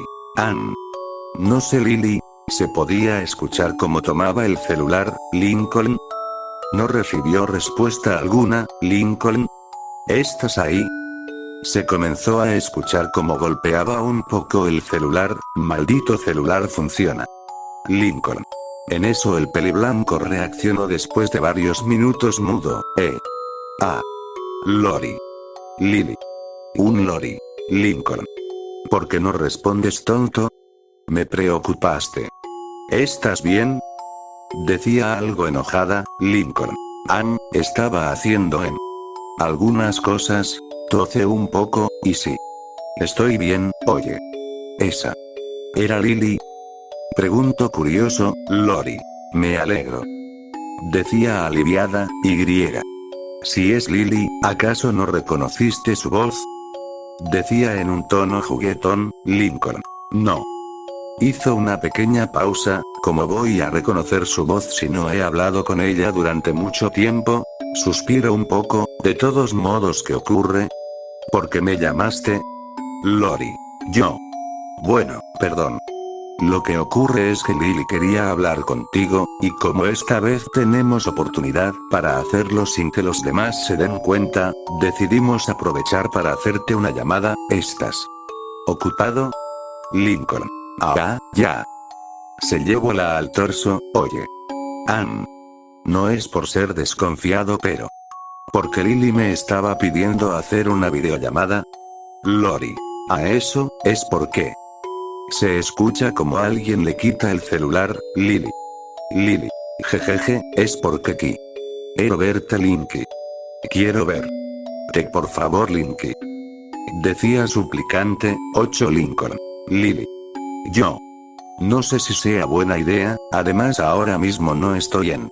Speaker 1: No sé, Lily. Se podía escuchar cómo tomaba el celular. Lincoln. No recibió respuesta alguna. Lincoln. ¿Estás ahí? Se comenzó a escuchar cómo golpeaba un poco el celular. Maldito celular funciona. Lincoln. En eso el peliblanco reaccionó después de varios minutos mudo. Lori. Lily. Un Lori. Lincoln. ¿Por qué no respondes, tonto? Me preocupaste. ¿Estás bien? Decía algo enojada. Lincoln. Estaba haciendo algunas cosas. Tose un poco, y sí. Estoy bien. Oye. ¿Esa era Lily? Preguntó curioso. Lori. Me alegro. Decía aliviada. Si es Lily, ¿acaso no reconociste su voz? Decía en un tono juguetón. Lincoln. No. Hizo una pequeña pausa. ¿Cómo voy a reconocer su voz si no he hablado con ella durante mucho tiempo? Suspiró un poco. De todos modos, ¿qué ocurre? ¿Por qué me llamaste? Lori. Yo. Bueno, perdón. Lo que ocurre es que Lily quería hablar contigo, y como esta vez tenemos oportunidad para hacerlo sin que los demás se den cuenta, decidimos aprovechar para hacerte una llamada. ¿Estás ocupado? Lincoln. Ya. Se llevó la al torso. Oye. No es por ser desconfiado, pero porque Lily me estaba pidiendo hacer una videollamada. Lori. ¿A eso es por qué? Se escucha como alguien le quita el celular. Lily. Jejeje, es porque quiero verte, Linky. Quiero verte, por favor, Linky. Decía suplicante. 8 Lincoln. Lily. Yo. No sé si sea buena idea, además ahora mismo no estoy en.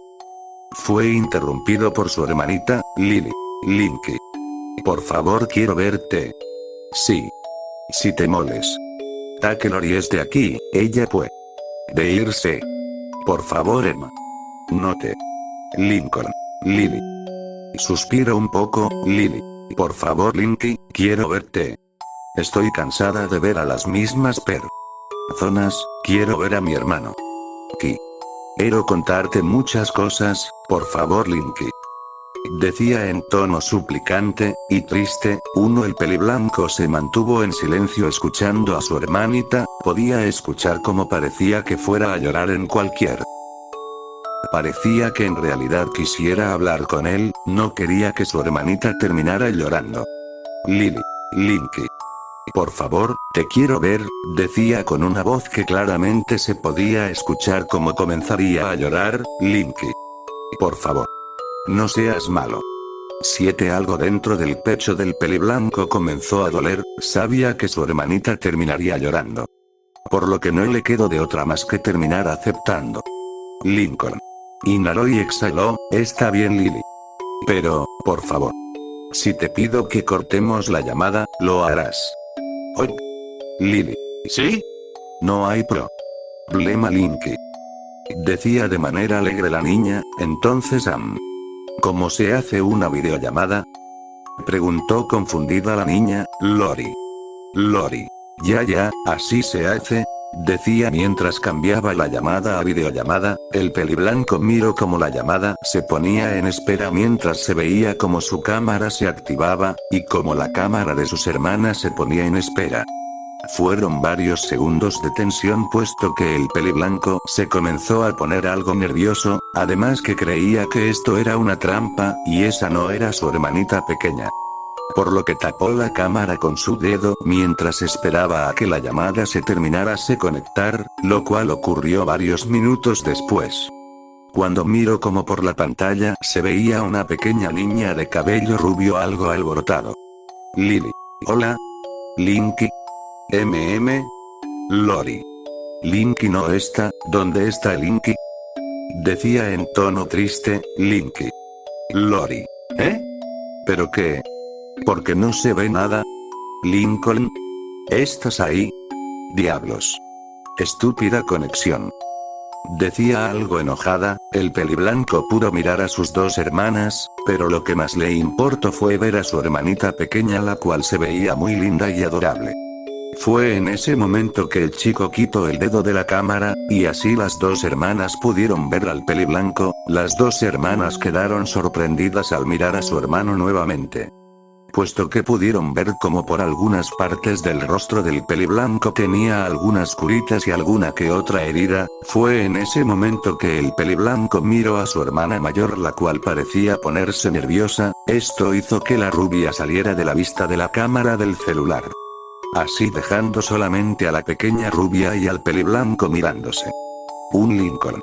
Speaker 1: Fue interrumpido por su hermanita, Lily. Linky. Por favor, quiero verte. Sí. Si te moles. Que Lori es de aquí, ella puede irse. Por favor, Emma. No te. Lincoln. Lily. Suspira un poco. Lily. Por favor, Linky, quiero verte. Estoy cansada de ver a las mismas personas. Quiero ver a mi hermano. Quiero contarte muchas cosas, por favor, Linky. Decía en tono suplicante y triste. El peliblanco se mantuvo en silencio escuchando a su hermanita. Podía escuchar cómo parecía que fuera a llorar en cualquier. Parecía que en realidad quisiera hablar con él, no quería que su hermanita terminara llorando. Linky. Por favor, te quiero ver, decía con una voz que claramente se podía escuchar cómo comenzaría a llorar. Linky. Por favor. No seas malo. 7 Algo dentro del pecho del peliblanco comenzó a doler, sabía que su hermanita terminaría llorando. Por lo que no le quedó de otra más que terminar aceptando. Lincoln. Inhaló y exhaló. Está bien, Lily. Pero, por favor. Si te pido que cortemos la llamada, lo harás. Ok. Lily.
Speaker 2: ¿Sí?
Speaker 1: No hay problema, Linky. Decía de manera alegre la niña. Entonces, ¿cómo se hace una videollamada? Preguntó confundida la niña. Lori. Ya, así se hace. Decía mientras cambiaba la llamada a videollamada. El peliblanco miró como la llamada se ponía en espera mientras se veía como su cámara se activaba, y como la cámara de sus hermanas se ponía en espera. Fueron varios segundos de tensión puesto que el peliblanco se comenzó a poner algo nervioso, además que creía que esto era una trampa, y esa no era su hermanita pequeña. Por lo que tapó la cámara con su dedo mientras esperaba a que la llamada se terminara de conectar, lo cual ocurrió varios minutos después. Cuando miro como por la pantalla se veía una pequeña niña de cabello rubio algo alborotado. Lily. Hola. Linky. Lori. Linky no está, ¿dónde está Linky? Decía en tono triste, Linky. Lori. ¿Eh? ¿Pero qué? ¿Por qué no se ve nada? Lincoln. ¿Estás ahí? Diablos. Estúpida conexión. Decía algo enojada, el peliblanco pudo mirar a sus dos hermanas, pero lo que más le importó fue ver a su hermanita pequeña la cual se veía muy linda y adorable. Fue en ese momento que el chico quitó el dedo de la cámara, y así las dos hermanas pudieron ver al peliblanco. Las dos hermanas quedaron sorprendidas al mirar a su hermano nuevamente. Puesto que pudieron ver como por algunas partes del rostro del peliblanco tenía algunas curitas y alguna que otra herida, fue en ese momento que el peliblanco miró a su hermana mayor la cual parecía ponerse nerviosa. Esto hizo que la rubia saliera de la vista de la cámara del celular. Así dejando solamente a la pequeña rubia y al peliblanco mirándose. Un Lincoln.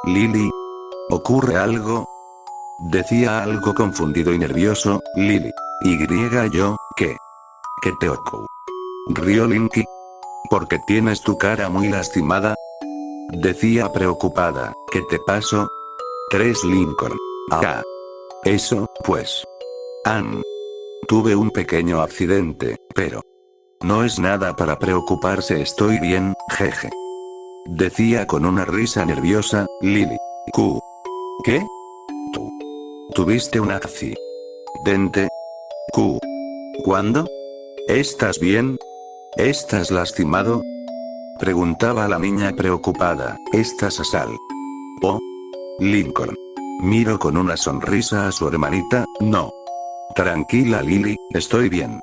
Speaker 1: Lily. ¿Ocurre algo? Decía algo confundido y nervioso, Lily. Yo, ¿qué? ¿Qué te ocurre? Rió Linky. ¿Por qué tienes tu cara muy lastimada? Decía preocupada, ¿qué te pasó? 3 Lincoln. Ah. Eso, pues. Tuve un pequeño accidente, pero no es nada para preocuparse, estoy bien, jeje. Decía con una risa nerviosa, Lily. ¿Qué? ¿Tuviste un accidente? ¿Cuándo? ¿Estás bien? ¿Estás lastimado? Preguntaba la niña preocupada. ¿Estás a salvo? Lincoln. Miró con una sonrisa a su hermanita. No. Tranquila Lily, estoy bien.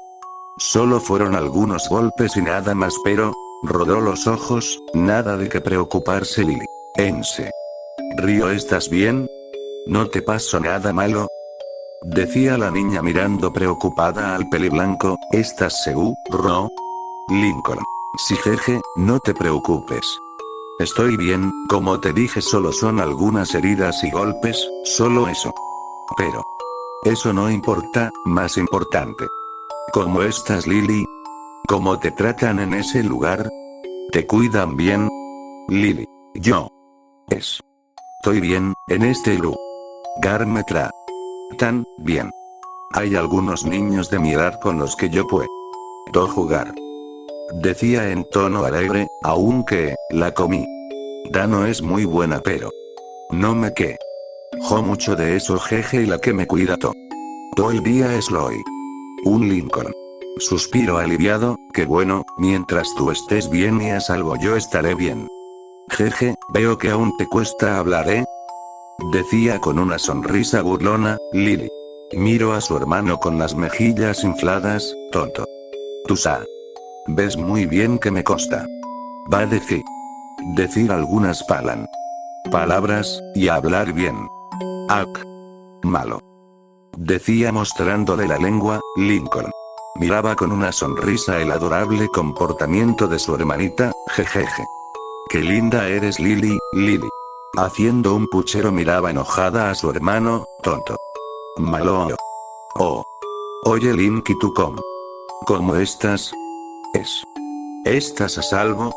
Speaker 1: Solo fueron algunos golpes y nada más, pero rodó los ojos. Nada de qué preocuparse Lily. Río, ¿estás bien? ¿No te pasó nada malo? Decía la niña mirando preocupada al peliblanco. ¿Estás seguro? Lincoln. Sí, jeje, no te preocupes. Estoy bien, como te dije, solo son algunas heridas y golpes, solo eso. Pero eso no importa, más importante. ¿Cómo estás, Lily? ¿Cómo te tratan en ese lugar? ¿Te cuidan bien? Lily. Yo. Estoy bien, en este lugar me tratan bien. Hay algunos niños de mi edad con los que yo puedo jugar. Decía en tono alegre, aunque la comida no es muy buena, pero no me quejo mucho de eso, jeje, y la que me cuida todo el día es Loy. Un Lincoln. Suspiro aliviado, que bueno, mientras tú estés bien y a salvo yo estaré bien. Jeje, veo que aún te cuesta hablar, ¿eh? Decía con una sonrisa burlona, Lily. Miro a su hermano con las mejillas infladas, tonto. Tú ves muy bien que me consta. Va a decir algunas palabras, y hablar bien. Malo. Decía mostrándole la lengua, Lincoln. Miraba con una sonrisa el adorable comportamiento de su hermanita, jejeje. Qué linda eres, Lily. Haciendo un puchero miraba enojada a su hermano, tonto. Malo. Oye Linky, ¿tú cómo estás? ¿Estás a salvo?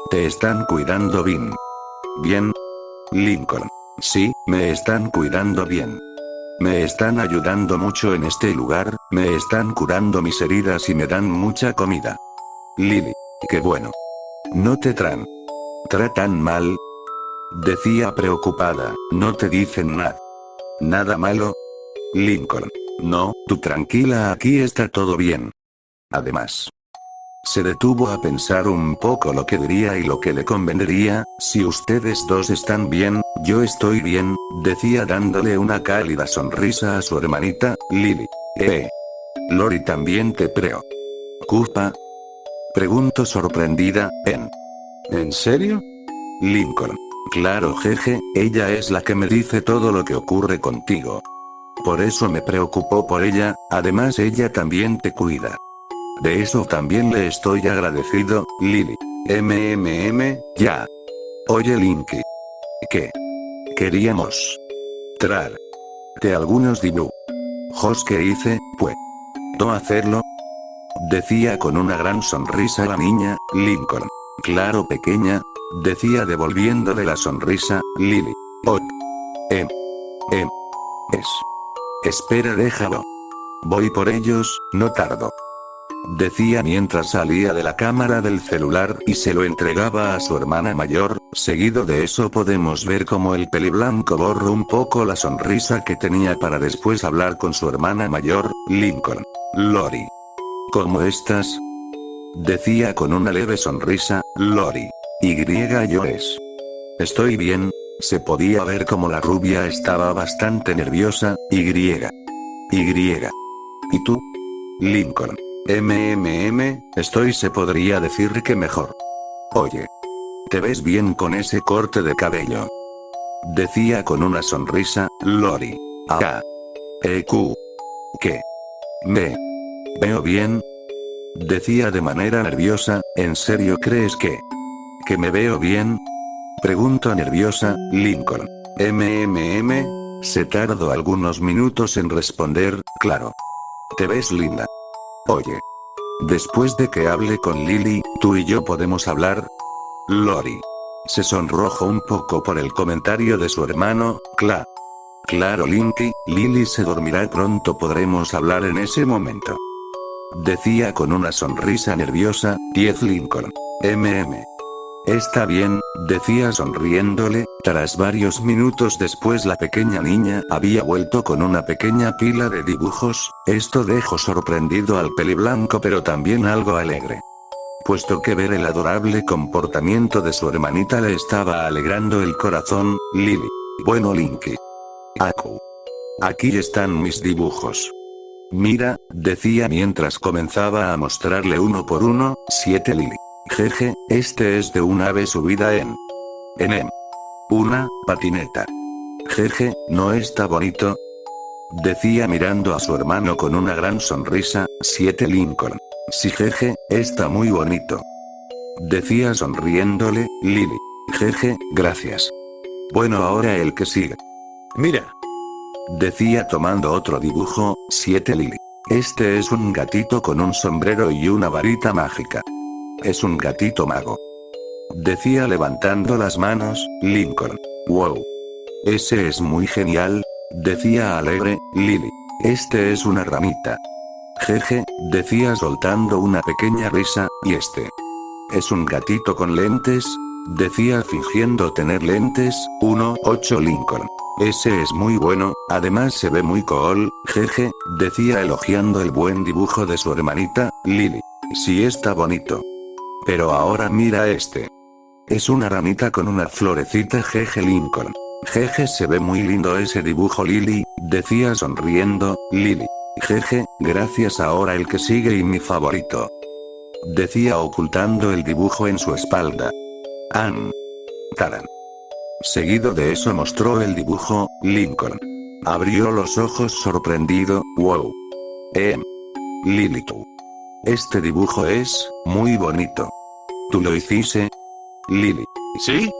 Speaker 1: ¿Te están cuidando bien? Bien. Lincoln. Sí, me están cuidando bien. Me están ayudando mucho en este lugar, me están curando mis heridas y me dan mucha comida. Lily. Qué bueno. ¿No te tratan mal? Decía preocupada. ¿No te dicen nada malo? Lincoln. No, tú tranquila, aquí está todo bien. Además, se detuvo a pensar un poco lo que diría y lo que le convendría. Si ustedes dos están bien, yo estoy bien, decía dándole una cálida sonrisa a su hermanita, Lily. Lori también te preocupa. Pregunto sorprendida, ¿En serio? Lincoln. Claro, jeje, ella es la que me dice todo lo que ocurre contigo. Por eso me preocupó por ella, además ella también te cuida. De eso también le estoy agradecido, Lily. Ya. Oye Linky. ¿Qué? Queríamos te algunos dibujos que hice, pues. ¿No hacerlo? Decía con una gran sonrisa la niña, Lincoln. Claro pequeña, decía devolviéndole la sonrisa, Lily. Oh. Es. Espera, déjalo. Voy por ellos, no tardo. Decía mientras salía de la cámara del celular y se lo entregaba a su hermana mayor. Seguido de eso podemos ver cómo el peliblanco borró un poco la sonrisa que tenía para después hablar con su hermana mayor, Lincoln. Lori. ¿Cómo estás? Decía con una leve sonrisa, Lori. Yo es. Estoy bien. Se podía ver como la rubia estaba bastante nerviosa. ¿Y tú? Lincoln. Se podría decir que mejor. Oye. Te ves bien con ese corte de cabello. Decía con una sonrisa, Lori. ¿Qué? ¿Me veo bien? Decía de manera nerviosa, ¿en serio crees que me veo bien? Pregunto nerviosa, Lincoln. Se tardó algunos minutos en responder, claro. Te ves linda. Oye. Después de que hable con Lily, tú y yo podemos hablar. Lori. Se sonrojó un poco por el comentario de su hermano, Claro Linky, Lily se dormirá pronto, podremos hablar en ese momento. Decía con una sonrisa nerviosa, 10 Lincoln. Está bien, decía sonriéndole. Tras varios minutos después la pequeña niña había vuelto con una pequeña pila de dibujos. Esto dejó sorprendido al peliblanco pero también algo alegre. Puesto que ver el adorable comportamiento de su hermanita le estaba alegrando el corazón. Lily. Bueno Linky. Aquí están mis dibujos. Mira, decía mientras comenzaba a mostrarle uno por uno, 7 Lily. Jeje, este es de un ave subida en una patineta. Jeje, ¿no está bonito? Decía mirando a su hermano con una gran sonrisa, 7 Lincoln. Sí jeje, está muy bonito. Decía sonriéndole, Lily. Jeje, gracias. Bueno, ahora el que sigue. Mira. Decía tomando otro dibujo, 7 Lily. Este es un gatito con un sombrero y una varita mágica. Es un gatito mago. Decía levantando las manos, Lincoln. Wow. Ese es muy genial. Decía alegre, Lily. Este es una ramita. Jeje, decía soltando una pequeña risa, y este. Es un gatito con lentes. Decía fingiendo tener lentes, 8 Lincoln. Ese es muy bueno, además se ve muy cool, jeje, decía elogiando el buen dibujo de su hermanita, Lily. Sí está bonito. Pero ahora mira este. Es una ramita con una florecita, jeje Lincoln. Jeje, se ve muy lindo ese dibujo Lily, decía sonriendo, Lily. Jeje, gracias, ahora el que sigue y mi favorito. Decía ocultando el dibujo en su espalda. Taran. Seguido de eso mostró el dibujo, Lincoln. Abrió los ojos sorprendido, wow. Lily, tú. Este dibujo es muy bonito. ¿Tú lo hiciste? Lily. ¿Sí?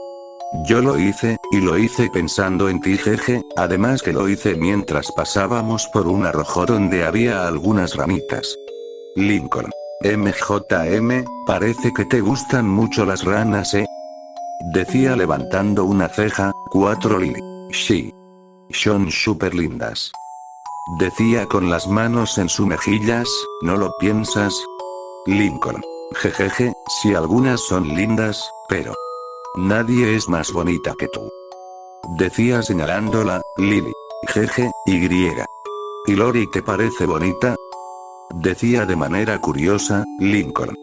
Speaker 1: Yo lo hice, y lo hice pensando en ti jeje, además que lo hice mientras pasábamos por un arrojo donde había algunas ramitas. Lincoln. Parece que te gustan mucho las ranas, Decía levantando una ceja, 4 Lily. Sí. Son súper lindas. Decía con las manos en sus mejillas, ¿no lo piensas? Lincoln. Jejeje, sí algunas son lindas, pero nadie es más bonita que tú. Decía señalándola, Lily. Jeje, ¿Y Lori te parece bonita? Decía de manera curiosa, Lincoln.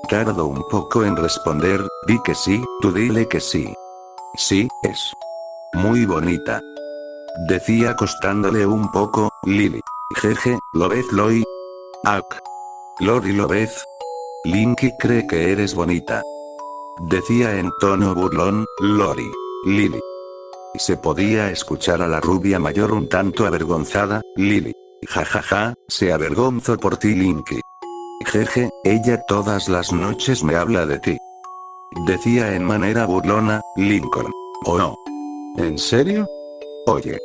Speaker 1: Tardó un poco en responder, di que sí, tú dile que sí. Sí, es muy bonita. Decía costándole un poco, Lily. Jeje, ¿lo ves Lori? Lori, ¿lo ves? Linky cree que eres bonita. Decía en tono burlón, Lori. Lily. Se podía escuchar a la rubia mayor un tanto avergonzada, Lily. Jajaja, se avergonzó por ti Linky. Jeje, ella todas las noches me habla de ti. Decía en manera burlona, Lincoln. ¿O no? ¿En serio? Oye.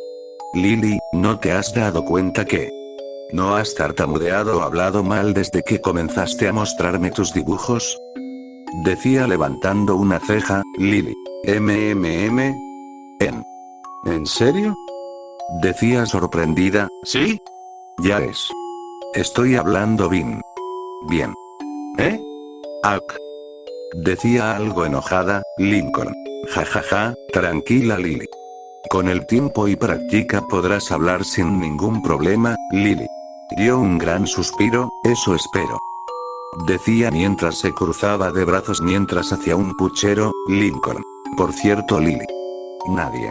Speaker 1: Lily, ¿no te has dado cuenta que no has tartamudeado o hablado mal desde que comenzaste a mostrarme tus dibujos? Decía levantando una ceja, Lily. ¿En serio? Decía sorprendida, ¿sí? Ya es. Estoy hablando bien. Bien. ¿Eh? Ak. Decía algo enojada, Lincoln. Jajaja, tranquila Lily. Con el tiempo y práctica podrás hablar sin ningún problema, Lily. Dio un gran suspiro, eso espero. Decía mientras se cruzaba de brazos mientras hacía un puchero, Lincoln. Por cierto Lily. Nadie.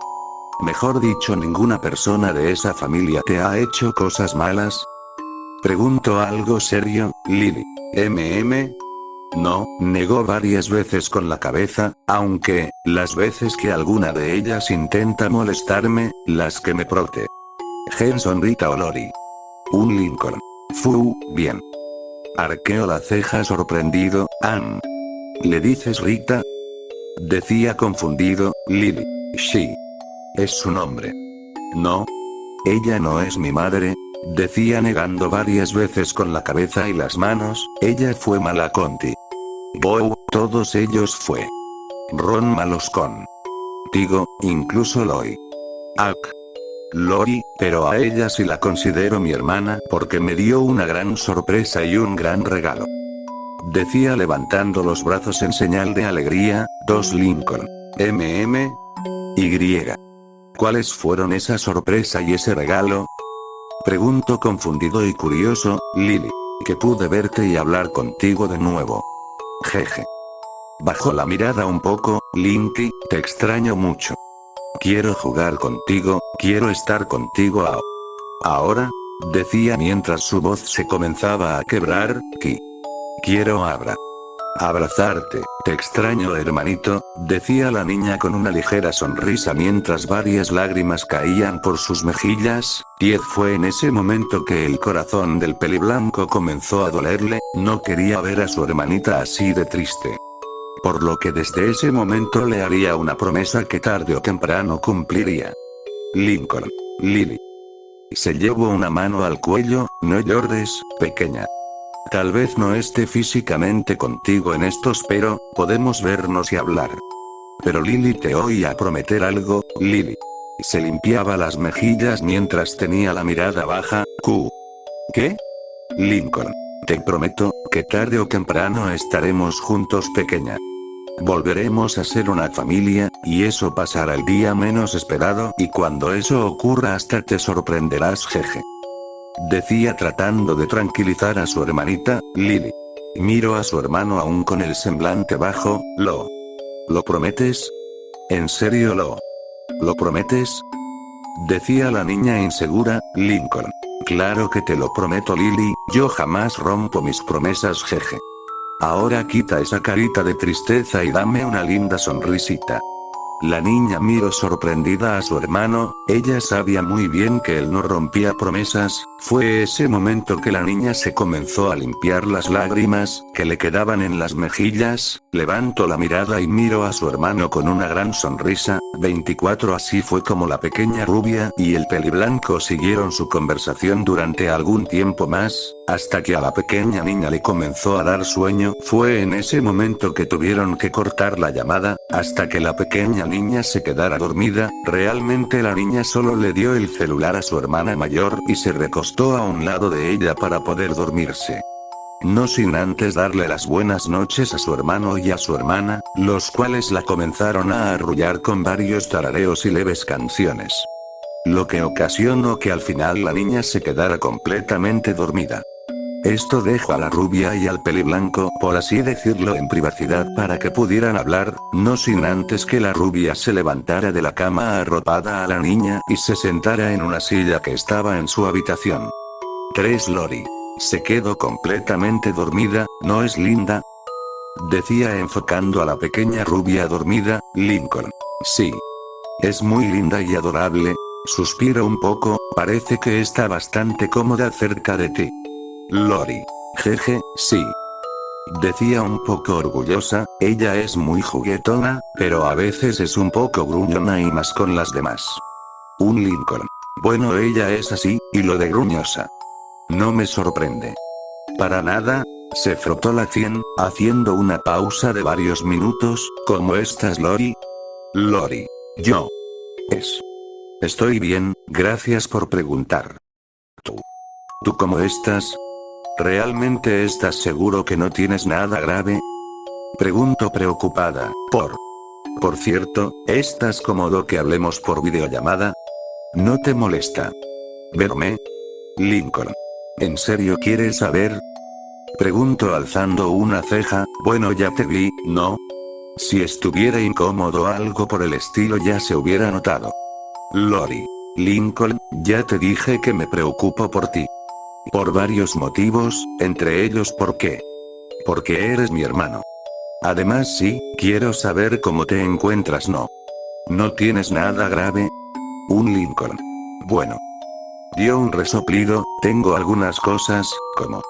Speaker 1: Mejor dicho ninguna persona de esa familia te ha hecho cosas malas. Pregunto algo serio, Lily. No, negó varias veces con la cabeza, aunque, las veces que alguna de ellas intenta molestarme, las que me prote. Jenson Rita o Lori. Un Lincoln. Bien. Arqueó la ceja sorprendido, ¿Le dices Rita? Decía confundido, Lily. Sí. Es su nombre. No. Ella no es mi madre. Decía negando varias veces con la cabeza y las manos, ella fue mala conti. Bow, todos ellos fue. Ron malos con. Tigo, incluso Lori. Ak. Lori, pero a ella sí la considero mi hermana porque me dio una gran sorpresa y un gran regalo. Decía levantando los brazos en señal de alegría, 2 Lincoln. Y. ¿Cuáles fueron esa sorpresa y ese regalo? Preguntó confundido y curioso, Lily. Que pude verte y hablar contigo de nuevo. Jeje. Bajó la mirada un poco, Linky, te extraño mucho. Quiero jugar contigo, quiero estar contigo ahora, decía mientras su voz se comenzaba a quebrar, quiero abrazarte, te extraño hermanito, decía la niña con una ligera sonrisa mientras varias lágrimas caían por sus mejillas, y fue en ese momento que el corazón del peliblanco comenzó a dolerle, no quería ver a su hermanita así de triste. Por lo que desde ese momento le haría una promesa que tarde o temprano cumpliría. Lincoln. Lily. Se llevó una mano al cuello, no llores, pequeña. Tal vez no esté físicamente contigo en estos pero, podemos vernos y hablar. Pero Lily te oía prometer algo, Lily. Se limpiaba las mejillas mientras tenía la mirada baja, ¿Qué? Lincoln. Te prometo, que tarde o temprano estaremos juntos pequeña. Volveremos a ser una familia, y eso pasará el día menos esperado y cuando eso ocurra hasta te sorprenderás jeje. Decía tratando de tranquilizar a su hermanita, Lily. Miró a su hermano aún con el semblante bajo, ¿Lo prometes? ¿En serio lo prometes? Decía la niña insegura, Lincoln. Claro que te lo prometo Lily, yo jamás rompo mis promesas jeje. Ahora quita esa carita de tristeza y dame una linda sonrisita. La niña miró sorprendida a su hermano, ella sabía muy bien que él no rompía promesas, fue ese momento que la niña se comenzó a limpiar las lágrimas, que le quedaban en las mejillas, levantó la mirada y miró a su hermano con una gran sonrisa, 24 así fue como la pequeña rubia y el peliblanco siguieron su conversación durante algún tiempo más, hasta que a la pequeña niña le comenzó a dar sueño, fue en ese momento que tuvieron que cortar la llamada, hasta que la pequeña niña se quedara dormida, realmente la niña solo le dio el celular a su hermana mayor y se recostó a un lado de ella para poder dormirse. No sin antes darle las buenas noches a su hermano y a su hermana, los cuales la comenzaron a arrullar con varios tarareos y leves canciones. Lo que ocasionó que al final la niña se quedara completamente dormida. Esto dejó a la rubia y al peliblanco, por así decirlo, en privacidad para que pudieran hablar, no sin antes que la rubia se levantara de la cama arropada a la niña y se sentara en una silla que estaba en su habitación. 3 Lori. Se quedó completamente dormida, ¿no es linda? Decía enfocando a la pequeña rubia dormida, Lincoln. Sí. Es muy linda y adorable. Suspiro un poco, parece que está bastante cómoda cerca de ti. Lori. Jeje, sí. Decía un poco orgullosa, ella es muy juguetona, pero a veces es un poco gruñona y más con las demás. Un Lincoln. Bueno, ella es así, y lo de gruñosa. No me sorprende. Para nada. Se frotó la sien, haciendo una pausa de varios minutos. ¿Cómo estás, Lori? Lori. Yo. Estoy bien, gracias por preguntar. ¿Tú cómo estás? ¿Realmente estás seguro que no tienes nada grave? Pregunto preocupada. Por cierto, ¿estás cómodo que hablemos por videollamada? ¿No te molesta verme? Lincoln. ¿En serio quieres saber? Pregunto alzando una ceja. Bueno, ya te vi, ¿no? Si estuviera incómodo o algo por el estilo ya se hubiera notado. Lori. Lincoln, ya te dije que me preocupo por ti. Por varios motivos, entre ellos porque eres mi hermano. Además sí, quiero saber cómo te encuentras. ¿No tienes nada grave? Un Lincoln. Bueno. Dio un resoplido, tengo algunas cosas, como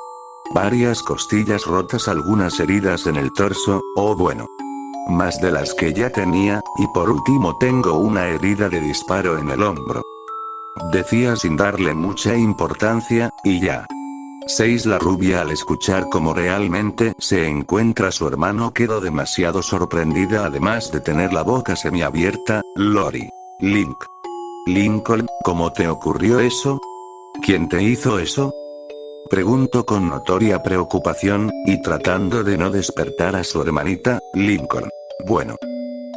Speaker 1: varias costillas rotas, algunas heridas en el torso, más de las que ya tenía, y por último tengo una herida de disparo en el hombro. Decía sin darle mucha importancia, y ya. 6. La rubia al escuchar cómo realmente se encuentra su hermano quedó demasiado sorprendida, además de tener la boca semiabierta. Lori. Lincoln, ¿cómo te ocurrió eso? ¿Quién te hizo eso? Preguntó con notoria preocupación, y tratando de no despertar a su hermanita. Lincoln. Bueno.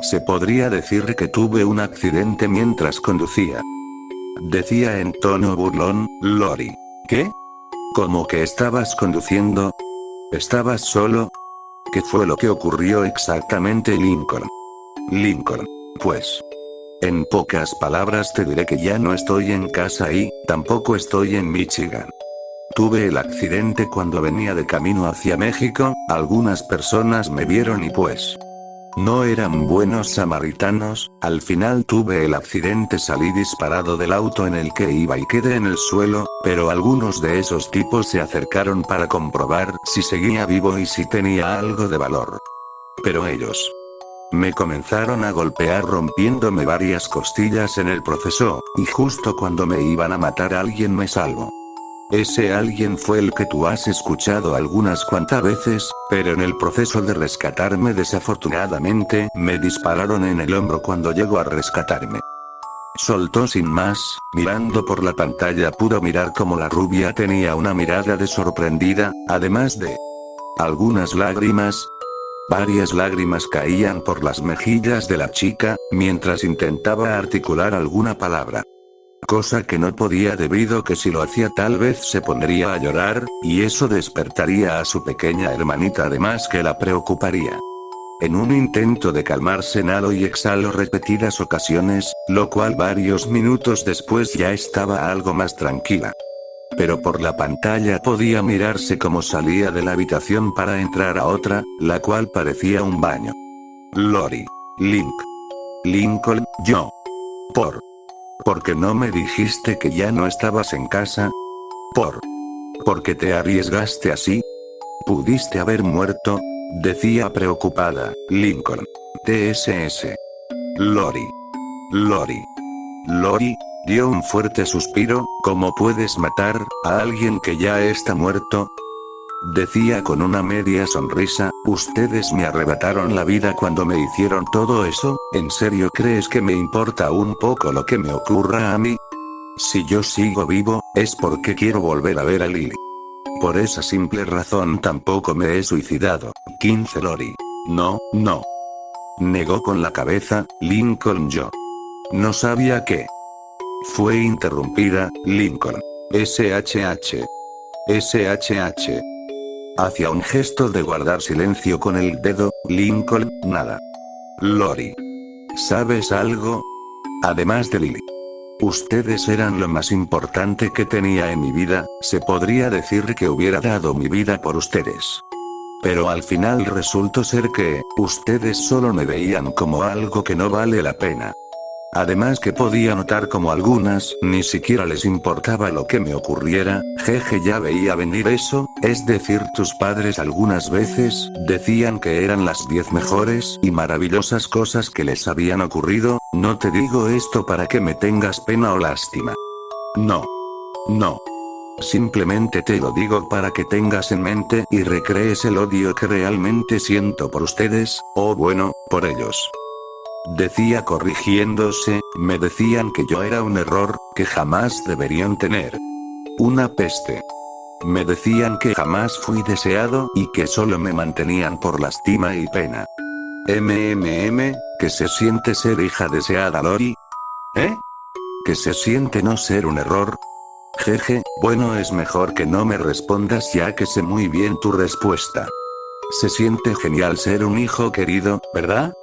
Speaker 1: Se podría decir que tuve un accidente mientras conducía. Decía en tono burlón. Lori. ¿Qué? ¿Cómo que estabas conduciendo? ¿Estabas solo? ¿Qué fue lo que ocurrió exactamente, Lincoln? Pues. En pocas palabras te diré que ya no estoy en casa y, tampoco estoy en Michigan. Tuve el accidente cuando venía de camino hacia México, algunas personas me vieron y pues no eran buenos samaritanos. Al final tuve el accidente, salí disparado del auto en el que iba y quedé en el suelo, pero algunos de esos tipos se acercaron para comprobar si seguía vivo y si tenía algo de valor. Pero ellos me comenzaron a golpear rompiéndome varias costillas en el proceso, y justo cuando me iban a matar alguien me salvó. Ese alguien fue el que tú has escuchado algunas cuantas veces, pero en el proceso de rescatarme desafortunadamente me dispararon en el hombro cuando llegó a rescatarme. Soltó sin más, mirando por la pantalla pudo mirar como la rubia tenía una mirada de sorprendida, además de algunas lágrimas. Varias lágrimas caían por las mejillas de la chica, mientras intentaba articular alguna palabra. Cosa que no podía debido que si lo hacía tal vez se pondría a llorar, y eso despertaría a su pequeña hermanita, además que la preocuparía. En un intento de calmarse inhaló y exhaló repetidas ocasiones, lo cual varios minutos después ya estaba algo más tranquila. Pero por la pantalla podía mirarse cómo salía de la habitación para entrar a otra, la cual parecía un baño. Lori. Lincoln, yo. ¿Por qué no me dijiste que ya no estabas en casa? ¿Por qué te arriesgaste así? Pudiste haber muerto, decía preocupada. Lincoln. TSS. Lori. Dio un fuerte suspiro. ¿Cómo puedes matar a alguien que ya está muerto? Decía con una media sonrisa. Ustedes me arrebataron la vida cuando me hicieron todo eso. ¿En serio crees que me importa un poco lo que me ocurra a mí? Si yo sigo vivo, es porque quiero volver a ver a Lily. Por esa simple razón tampoco me he suicidado. 15. Lori. No. Negó con la cabeza. Lincoln, yo no sabía que fue interrumpida. Lincoln. SHH. Hacia un gesto de guardar silencio con el dedo. Lincoln, nada. Lori. ¿Sabes algo? Además de Lily. Ustedes eran lo más importante que tenía en mi vida, se podría decir que hubiera dado mi vida por ustedes. Pero al final resultó ser que, ustedes solo me veían como algo que no vale la pena. Además que podía notar como algunas ni siquiera les importaba lo que me ocurriera, jeje ya veía venir eso, es decir tus padres algunas veces decían que eran las 10 mejores y maravillosas cosas que les habían ocurrido, no te digo esto para que me tengas pena o lástima. No. No. Simplemente te lo digo para que tengas en mente y recrees el odio que realmente siento por ustedes, o bueno, por ellos. Decía corrigiéndose, me decían que yo era un error, que jamás deberían tener. Una peste. Me decían que jamás fui deseado y que solo me mantenían por lástima y pena. ¿Qué se siente ser hija deseada, Lori? ¿Eh? ¿Qué se siente no ser un error? Jeje, bueno es mejor que no me respondas ya que sé muy bien tu respuesta. Se siente genial ser un hijo querido, ¿verdad?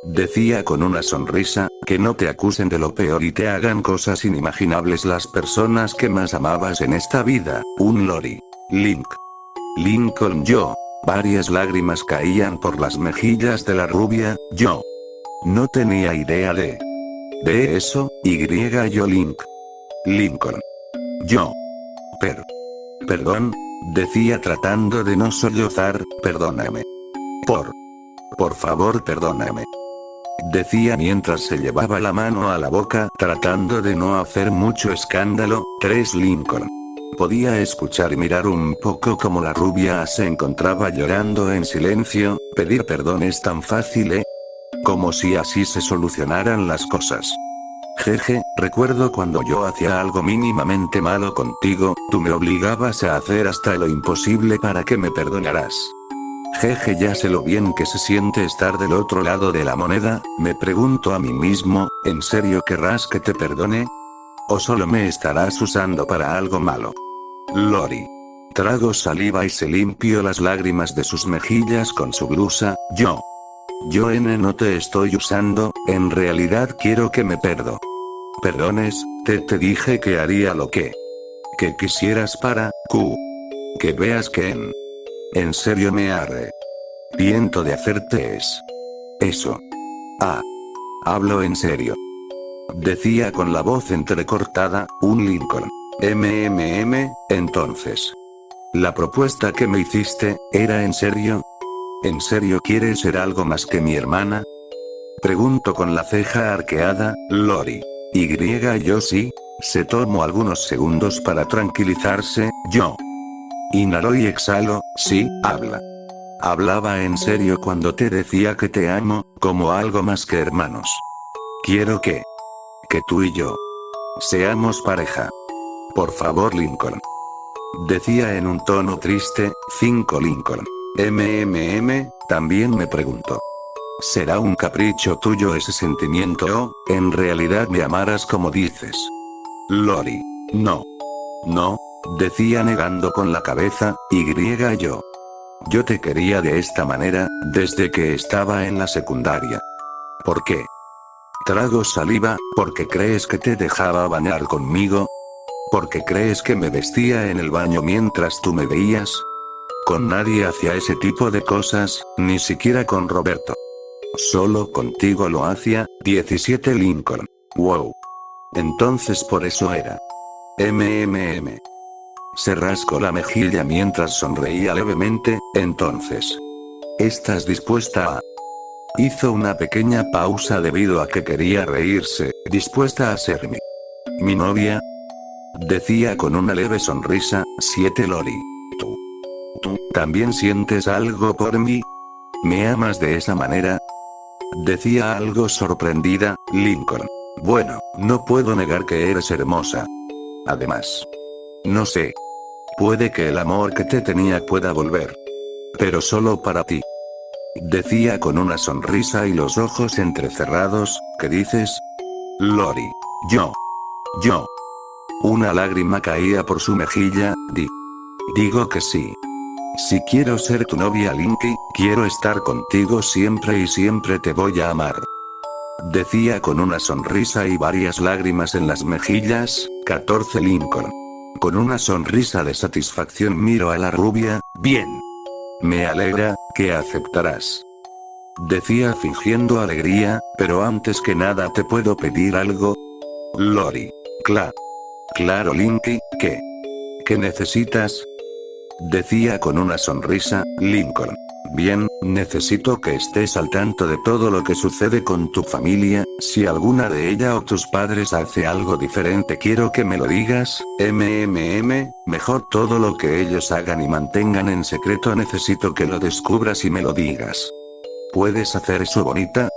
Speaker 1: Decía con una sonrisa, que no te acusen de lo peor y te hagan cosas inimaginables las personas que más amabas en esta vida, un Lori. Lincoln yo. Varias lágrimas caían por las mejillas de la rubia, yo. No tenía idea de eso, yo Lincoln. Yo. Perdón, decía tratando de no sollozar, perdóname. Por favor perdóname. Decía mientras se llevaba la mano a la boca tratando de no hacer mucho escándalo, Lincoln. Podía escuchar y mirar un poco como la rubia se encontraba llorando en silencio, pedir perdón es tan fácil, ¿eh? Como si así se solucionaran las cosas. Jeje, recuerdo cuando yo hacía algo mínimamente malo contigo, tú me obligabas a hacer hasta lo imposible para que me perdonaras. Jeje ya sé lo bien que se siente estar del otro lado de la moneda, me pregunto a mí mismo, ¿en serio querrás que te perdone? ¿O solo me estarás usando para algo malo? Lori. Trago saliva y se limpió las lágrimas de sus mejillas con su blusa, yo no te estoy usando, en realidad quiero que me perdones, te dije que haría lo que quisieras para, que veas que en serio me arrepiento de hacerte eso. Hablo en serio. Decía con la voz entrecortada, un Lincoln. Entonces. ¿La propuesta que me hiciste, era en serio? ¿En serio quieres ser algo más que mi hermana? Pregunto con la ceja arqueada, Lori. Yo sí, se tomó algunos segundos para tranquilizarse, yo. Inhalo y exhalo, sí, Hablaba en serio cuando te decía que te amo, como algo más que hermanos. Quiero que tú y yo seamos pareja. Por favor Lincoln. Decía en un tono triste, Lincoln. También me pregunto. ¿Será un capricho tuyo ese sentimiento o, en realidad me amarás como dices? Lori. No, decía negando con la cabeza, yo. Yo te quería de esta manera, desde que estaba en la secundaria. ¿Por qué? Trago saliva, ¿porque crees que te dejaba bañar conmigo? ¿Porque crees que me vestía en el baño mientras tú me veías? Con nadie hacía ese tipo de cosas, ni siquiera con Roberto. Solo contigo lo hacía, 17 Lincoln. Wow. Entonces por eso era. Se rascó la mejilla mientras sonreía levemente, entonces. ¿Estás dispuesta a? Hizo una pequeña pausa debido a que quería reírse, ¿dispuesta a ser mi novia? Decía con una leve sonrisa, 7 Lori. ¿Tú también sientes algo por mí? ¿Me amas de esa manera? Decía algo sorprendida, Lincoln. Bueno, no puedo negar que eres hermosa. Además. No sé. Puede que el amor que te tenía pueda volver. Pero solo para ti. Decía con una sonrisa y los ojos entrecerrados, ¿qué dices? Lori. Yo. Una lágrima caía por su mejilla, digo que sí. Si quiero ser tu novia Linky, quiero estar contigo siempre y siempre te voy a amar. Decía con una sonrisa y varias lágrimas en las mejillas. 14 Lincoln. Con una sonrisa de satisfacción miro a la rubia. Bien. Me alegra, que aceptarás. Decía fingiendo alegría, pero antes que nada te puedo pedir algo. Lori. Claro Linky, ¿qué? ¿Qué necesitas? Decía con una sonrisa. Lincoln. Bien, necesito que estés al tanto de todo lo que sucede con tu familia. Si alguna de ella o tus padres hace algo diferente quiero que me lo digas. Mejor todo lo que ellos hagan y mantengan en secreto necesito que lo descubras y me lo digas. ¿Puedes hacer eso, bonita?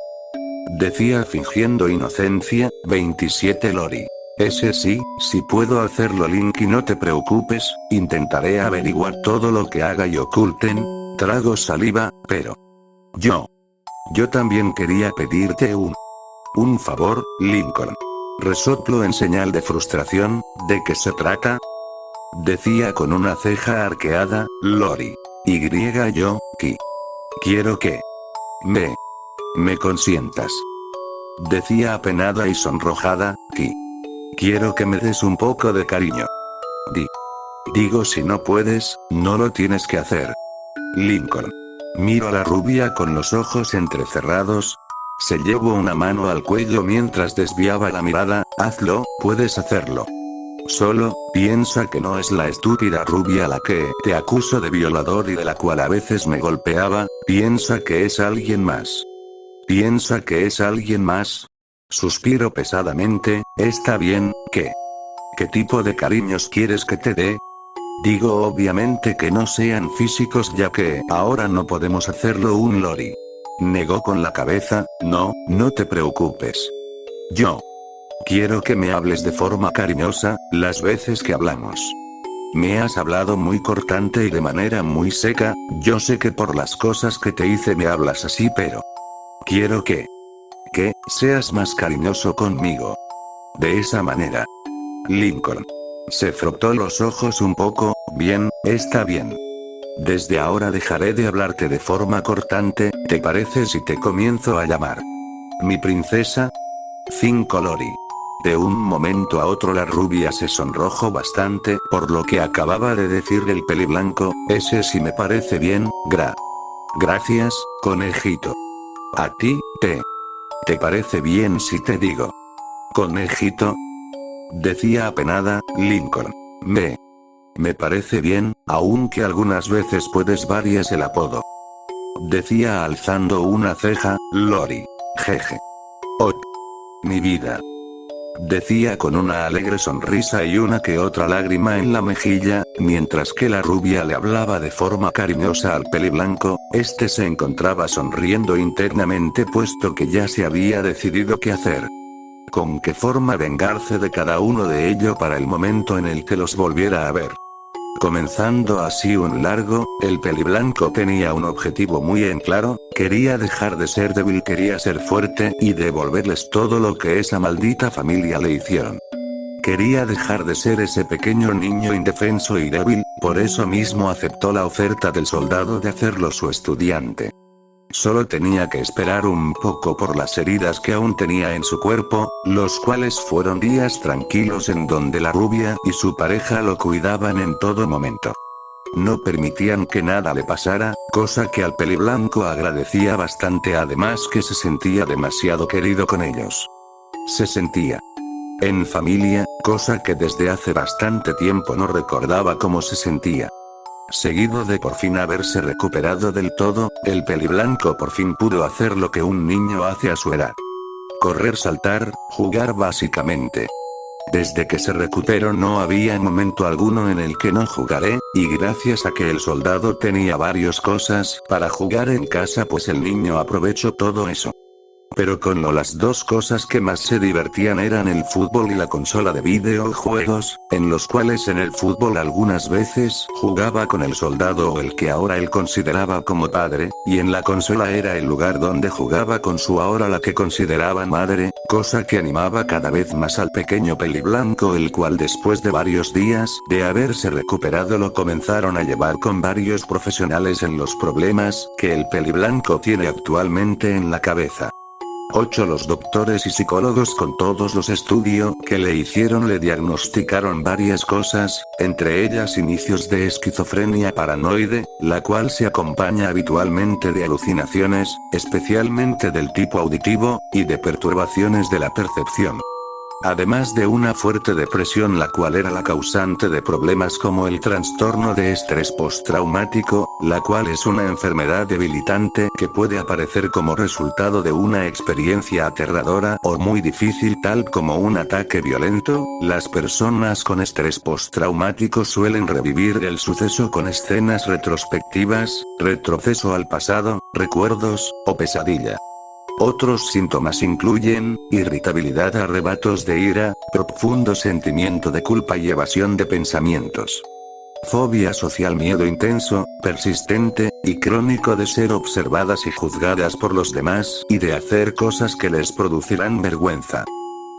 Speaker 1: Decía fingiendo inocencia. 27 Lori. Ese sí puedo hacerlo Linky, no te preocupes, intentaré averiguar todo lo que haga y oculten. Trago saliva, pero... Yo también quería pedirte un favor, Lincoln. Resoplo en señal de frustración. ¿De qué se trata? Decía con una ceja arqueada. Lori. Yo, quiero que... me consientas. Decía apenada y sonrojada. Quiero que me des un poco de cariño. Digo, si no puedes, no lo tienes que hacer. Lincoln. Miro a la rubia con los ojos entrecerrados. Se llevó una mano al cuello mientras desviaba la mirada. Hazlo, puedes hacerlo. Solo, piensa que no es la estúpida rubia la que te acuso de violador y de la cual a veces me golpeaba, piensa que es alguien más. Piensa que es alguien más. Suspiro pesadamente. Está bien, ¿qué tipo de cariños quieres que te dé? Digo obviamente que no sean físicos ya que ahora no podemos hacerlo. Lori negó con la cabeza. No te preocupes. Yo quiero que me hables de forma cariñosa, las veces que hablamos. Me has hablado muy cortante y de manera muy seca. Yo sé que por las cosas que te hice me hablas así, pero quiero que seas más cariñoso conmigo. De esa manera. Lincoln. Se frotó los ojos un poco. Bien, está bien. Desde ahora dejaré de hablarte de forma cortante. ¿Te parece si te comienzo a llamar mi princesa? 5 Lori. De un momento a otro la rubia se sonrojó bastante por lo que acababa de decir el peliblanco. Ese sí me parece bien. Gracias, conejito. ¿A ti, te parece bien si te digo conejito? Decía apenada. Lincoln. Me parece bien, aunque algunas veces puedes varias el apodo. Decía alzando una ceja. Lori. Jeje. Oh, mi vida. Decía con una alegre sonrisa y una que otra lágrima en la mejilla, mientras que la rubia le hablaba de forma cariñosa al peliblanco. Este se encontraba sonriendo internamente puesto que ya se había decidido qué hacer. Con qué forma vengarse de cada uno de ellos para el momento en el que los volviera a ver. Comenzando así un largo, el peliblanco tenía un objetivo muy en claro, quería dejar de ser débil, quería ser fuerte y devolverles todo lo que esa maldita familia le hicieron. Quería dejar de ser ese pequeño niño indefenso y débil, por eso mismo aceptó la oferta del soldado de hacerlo su estudiante. Solo tenía que esperar un poco por las heridas que aún tenía en su cuerpo, los cuales fueron días tranquilos en donde la rubia y su pareja lo cuidaban en todo momento. No permitían que nada le pasara, cosa que al peliblanco agradecía bastante, además que se sentía demasiado querido con ellos. Se sentía en familia, cosa que desde hace bastante tiempo no recordaba cómo se sentía. Seguido de por fin haberse recuperado del todo, el peliblanco por fin pudo hacer lo que un niño hace a su edad. Correr, saltar, jugar básicamente. Desde que se recuperó no había momento alguno en el que no jugaré, y gracias a que el soldado tenía varias cosas para jugar en casa pues el niño aprovechó todo eso. Pero las dos cosas que más se divertían eran el fútbol y la consola de videojuegos, en los cuales en el fútbol algunas veces jugaba con el soldado o el que ahora él consideraba como padre, y en la consola era el lugar donde jugaba con su ahora la que consideraba madre, cosa que animaba cada vez más al pequeño peliblanco, el cual después de varios días de haberse recuperado lo comenzaron a llevar con varios profesionales en los problemas que el peliblanco tiene actualmente en la cabeza. 8. Los doctores y psicólogos con todos los estudios que le hicieron le diagnosticaron varias cosas, entre ellas inicios de esquizofrenia paranoide, la cual se acompaña habitualmente de alucinaciones, especialmente del tipo auditivo, y de perturbaciones de la percepción. Además de una fuerte depresión, la cual era la causante de problemas como el trastorno de estrés postraumático, la cual es una enfermedad debilitante que puede aparecer como resultado de una experiencia aterradora o muy difícil, tal como un ataque violento. Las personas con estrés postraumático suelen revivir el suceso con escenas retrospectivas, retroceso al pasado, recuerdos, o pesadilla. Otros síntomas incluyen irritabilidad, arrebatos de ira, profundo sentimiento de culpa y evasión de pensamientos. Fobia social, miedo intenso, persistente, y crónico de ser observadas y juzgadas por los demás y de hacer cosas que les producirán vergüenza.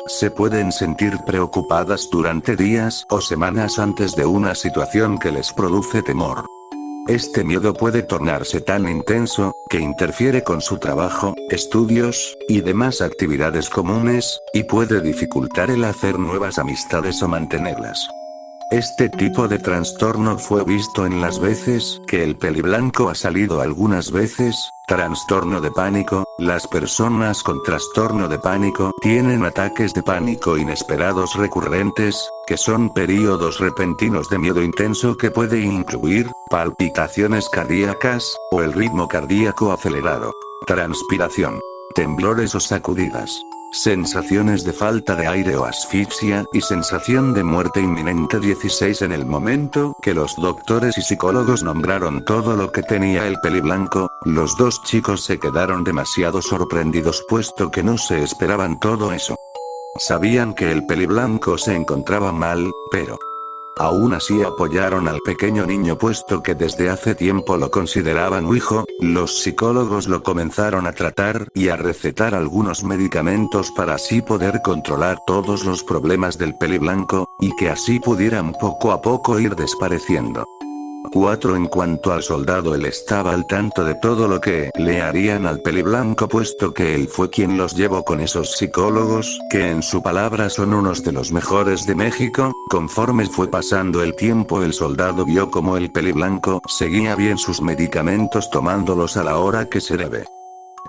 Speaker 1: Se pueden sentir preocupadas durante días o semanas antes de una situación que les produce temor. Este miedo puede tornarse tan intenso, que interfiere con su trabajo, estudios, y demás actividades comunes, y puede dificultar el hacer nuevas amistades o mantenerlas. Este tipo de trastorno fue visto en las veces que el peliblanco ha salido algunas veces. Trastorno de pánico. Las personas con trastorno de pánico tienen ataques de pánico inesperados recurrentes, que son períodos repentinos de miedo intenso que puede incluir palpitaciones cardíacas, o el ritmo cardíaco acelerado, transpiración, temblores o sacudidas, sensaciones de falta de aire o asfixia y sensación de muerte inminente. 16. En el momento que los doctores y psicólogos nombraron todo lo que tenía el peliblanco, los dos chicos se quedaron demasiado sorprendidos puesto que no se esperaban todo eso. Sabían que el peliblanco se encontraba mal, pero aún así apoyaron al pequeño niño puesto que desde hace tiempo lo consideraban un hijo. Los psicólogos lo comenzaron a tratar y a recetar algunos medicamentos para así poder controlar todos los problemas del peliblanco, y que así pudieran poco a poco ir desapareciendo. 4. En cuanto al soldado, él estaba al tanto de todo lo que le harían al peliblanco puesto que él fue quien los llevó con esos psicólogos, que en su palabra son unos de los mejores de México. Conforme fue pasando el tiempo, el soldado vio como el peliblanco seguía bien sus medicamentos tomándolos a la hora que se debe.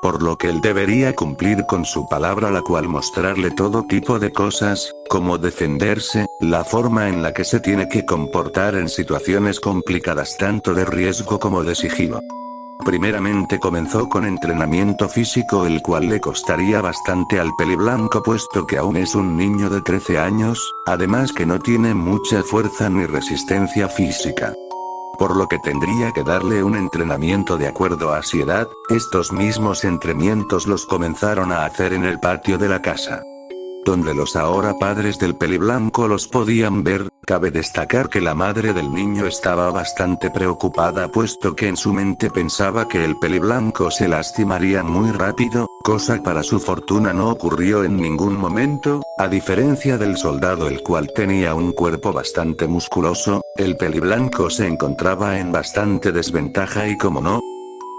Speaker 1: Por lo que él debería cumplir con su palabra, la cual mostrarle todo tipo de cosas, como defenderse, la forma en la que se tiene que comportar en situaciones complicadas tanto de riesgo como de sigilo. Primeramente comenzó con entrenamiento físico, el cual le costaría bastante al peliblanco puesto que aún es un niño de 13 años, además que no tiene mucha fuerza ni resistencia física. Por lo que tendría que darle un entrenamiento de acuerdo a su edad. Estos mismos entrenamientos los comenzaron a hacer en el patio de la casa, donde los ahora padres del peliblanco los podían ver. Cabe destacar que la madre del niño estaba bastante preocupada puesto que en su mente pensaba que el peliblanco se lastimaría muy rápido, cosa para su fortuna no ocurrió en ningún momento. A diferencia del soldado, el cual tenía un cuerpo bastante musculoso, el peliblanco se encontraba en bastante desventaja y como no,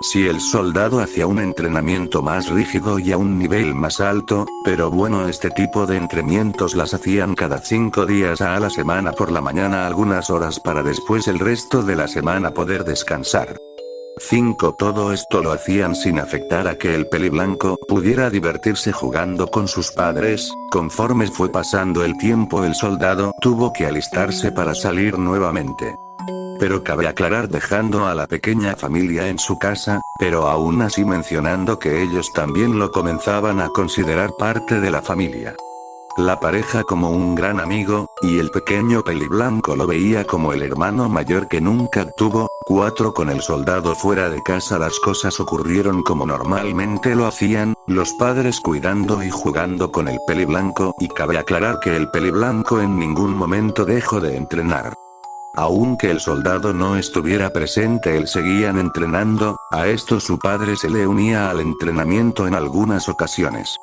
Speaker 1: si el soldado hacía un entrenamiento más rígido y a un nivel más alto, pero bueno, este tipo de entrenamientos las hacían cada 5 días a la semana por la mañana algunas horas para después el resto de la semana poder descansar. 5. Todo esto lo hacían sin afectar a que el peliblanco pudiera divertirse jugando con sus padres. Conforme fue pasando el tiempo, el soldado tuvo que alistarse para salir nuevamente. Pero cabe aclarar, dejando a la pequeña familia en su casa, pero aún así mencionando que ellos también lo comenzaban a considerar parte de la familia. La pareja como un gran amigo, y el pequeño peliblanco lo veía como el hermano mayor que nunca tuvo. 4. Con el soldado fuera de casa las cosas ocurrieron como normalmente lo hacían, los padres cuidando y jugando con el peliblanco, y cabe aclarar que el peliblanco en ningún momento dejó de entrenar. Aunque el soldado no estuviera presente, él seguían entrenando. A esto su padre se le unía al entrenamiento en algunas ocasiones.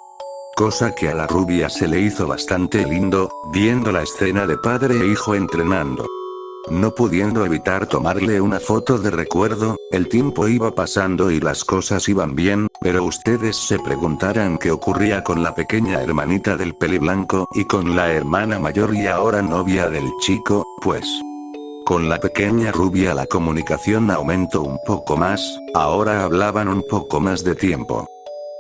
Speaker 1: Cosa que a la rubia se le hizo bastante lindo, viendo la escena de padre e hijo entrenando. No pudiendo evitar tomarle una foto de recuerdo, el tiempo iba pasando y las cosas iban bien, pero ustedes se preguntarán qué ocurría con la pequeña hermanita del peliblanco y con la hermana mayor y ahora novia del chico, pues. Con la pequeña rubia la comunicación aumentó un poco más, ahora hablaban un poco más de tiempo.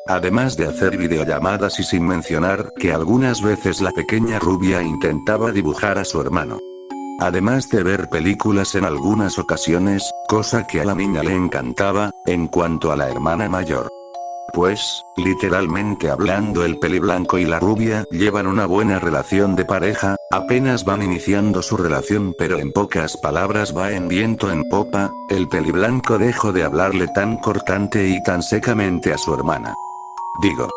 Speaker 1: Además de hacer videollamadas y sin mencionar que algunas veces la pequeña rubia intentaba dibujar a su hermano. Además de ver películas en algunas ocasiones, cosa que a la niña le encantaba, en cuanto a la hermana mayor. Pues, literalmente hablando el peliblanco y la rubia llevan una buena relación de pareja, apenas van iniciando su relación pero en pocas palabras va en viento en popa, el peliblanco dejó de hablarle tan cortante y tan secamente a su hermana. Digo,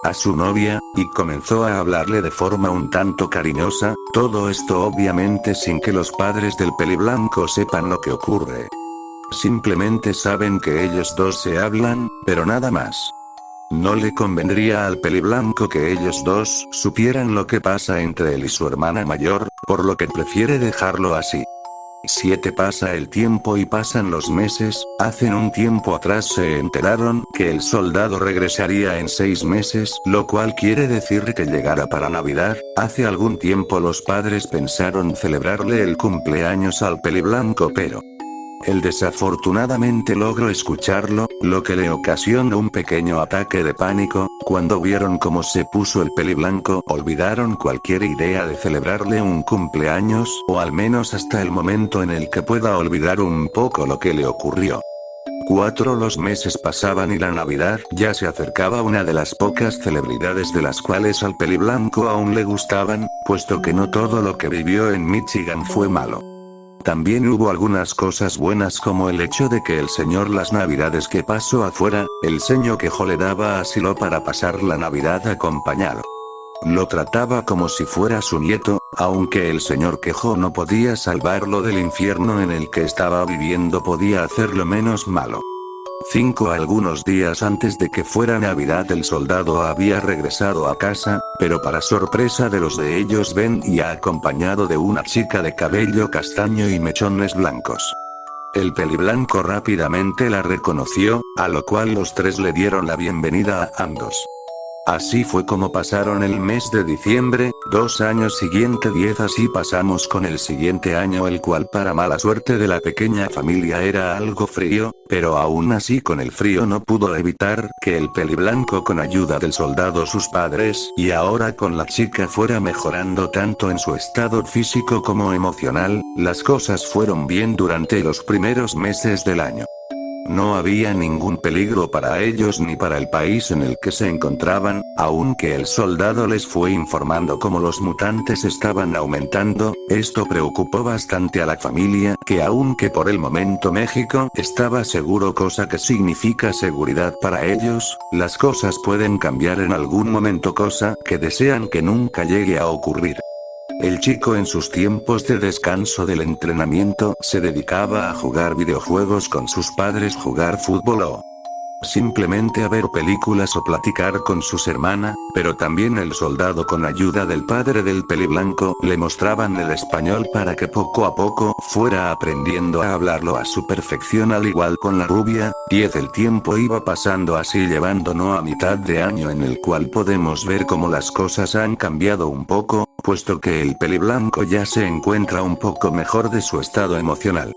Speaker 1: a su novia, y comenzó a hablarle de forma un tanto cariñosa, todo esto obviamente sin que los padres del peliblanco sepan lo que ocurre. Simplemente saben que ellos dos se hablan, pero nada más. No le convendría al peliblanco que ellos dos supieran lo que pasa entre él y su hermana mayor, por lo que prefiere dejarlo así. 7 Pasa el tiempo y pasan los meses, hace un tiempo atrás se enteraron que el soldado regresaría en 6 meses, lo cual quiere decir que llegará para Navidad. Hace algún tiempo los padres pensaron celebrarle el cumpleaños al peliblanco pero él desafortunadamente logró escucharlo, lo que le ocasionó un pequeño ataque de pánico. Cuando vieron cómo se puso el peliblanco, olvidaron cualquier idea de celebrarle un cumpleaños, o al menos hasta el momento en el que pueda olvidar un poco lo que le ocurrió. 4 Los meses pasaban y la Navidad ya se acercaba, una de las pocas celebridades de las cuales al peliblanco aún le gustaban, puesto que no todo lo que vivió en Michigan fue malo. También hubo algunas cosas buenas como el hecho de que el señor las navidades que pasó afuera, el señor quejo le daba asilo para pasar la Navidad acompañado. Lo trataba como si fuera su nieto, aunque el señor quejo no podía salvarlo del infierno en el que estaba viviendo, podía hacerlo menos malo. 5 Algunos días antes de que fuera Navidad el soldado había regresado a casa, pero para sorpresa de los de ellos venía acompañado de una chica de cabello castaño y mechones blancos. El peliblanco rápidamente la reconoció, a lo cual los tres le dieron la bienvenida a ambos. Así fue como pasaron el mes de diciembre, 2 años siguiente 10 así pasamos con el siguiente año, el cual para mala suerte de la pequeña familia era algo frío, pero aún así con el frío no pudo evitar que el peliblanco con ayuda del soldado, sus padres y ahora con la chica fuera mejorando tanto en su estado físico como emocional. Las cosas fueron bien durante los primeros meses del año. No había ningún peligro para ellos ni para el país en el que se encontraban, aunque el soldado les fue informando cómo los mutantes estaban aumentando. Esto preocupó bastante a la familia, que aunque por el momento México estaba seguro, cosa que significa seguridad para ellos, las cosas pueden cambiar en algún momento, cosa que desean que nunca llegue a ocurrir. El chico en sus tiempos de descanso del entrenamiento se dedicaba a jugar videojuegos con sus padres, jugar fútbol o simplemente a ver películas o platicar con sus hermanas, pero también el soldado con ayuda del padre del peliblanco le mostraban el español para que poco a poco fuera aprendiendo a hablarlo a su perfección, al igual con la rubia. 10 El tiempo iba pasando así, llevándonos a mitad de año, en el cual podemos ver cómo las cosas han cambiado un poco, puesto que el peliblanco ya se encuentra un poco mejor de su estado emocional.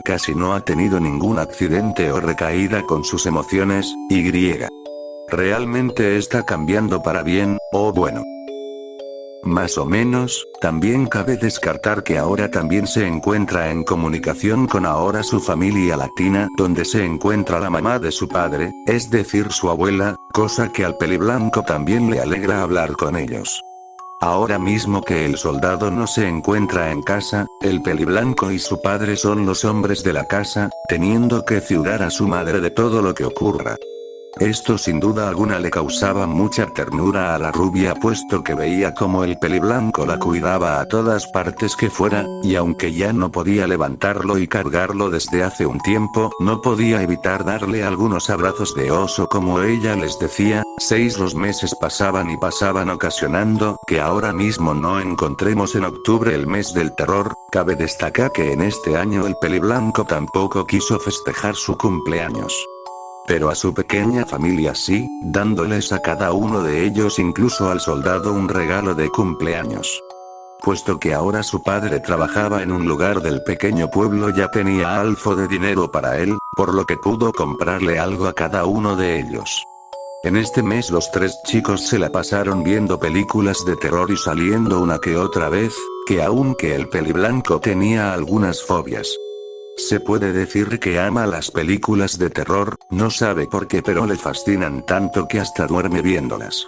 Speaker 1: Casi no ha tenido ningún accidente o recaída con sus emociones, realmente está cambiando para bien, o bueno, más o menos. También cabe descartar que ahora también se encuentra en comunicación con ahora su familia latina, donde se encuentra la mamá de su padre, es decir su abuela, cosa que al peliblanco también le alegra hablar con ellos. Ahora mismo que el soldado no se encuentra en casa, el peliblanco y su padre son los hombres de la casa, teniendo que cuidar a su madre de todo lo que ocurra. Esto sin duda alguna le causaba mucha ternura a la rubia puesto que veía como el peliblanco la cuidaba a todas partes que fuera, y aunque ya no podía levantarlo y cargarlo desde hace un tiempo, no podía evitar darle algunos abrazos de oso como ella les decía. Los meses pasaban y pasaban ocasionando que ahora mismo no encontremos en octubre el mes del terror. Cabe destacar que en este año el peliblanco tampoco quiso festejar su cumpleaños. Pero a su pequeña familia sí, dándoles a cada uno de ellos, incluso al soldado, un regalo de cumpleaños. Puesto que ahora su padre trabajaba en un lugar del pequeño pueblo, ya tenía algo de dinero para él, por lo que pudo comprarle algo a cada uno de ellos. En este mes los tres chicos se la pasaron viendo películas de terror y saliendo una que otra vez, que aunque el peliblanco tenía algunas fobias. Se puede decir que ama las películas de terror, no sabe por qué, pero le fascinan tanto que hasta duerme viéndolas.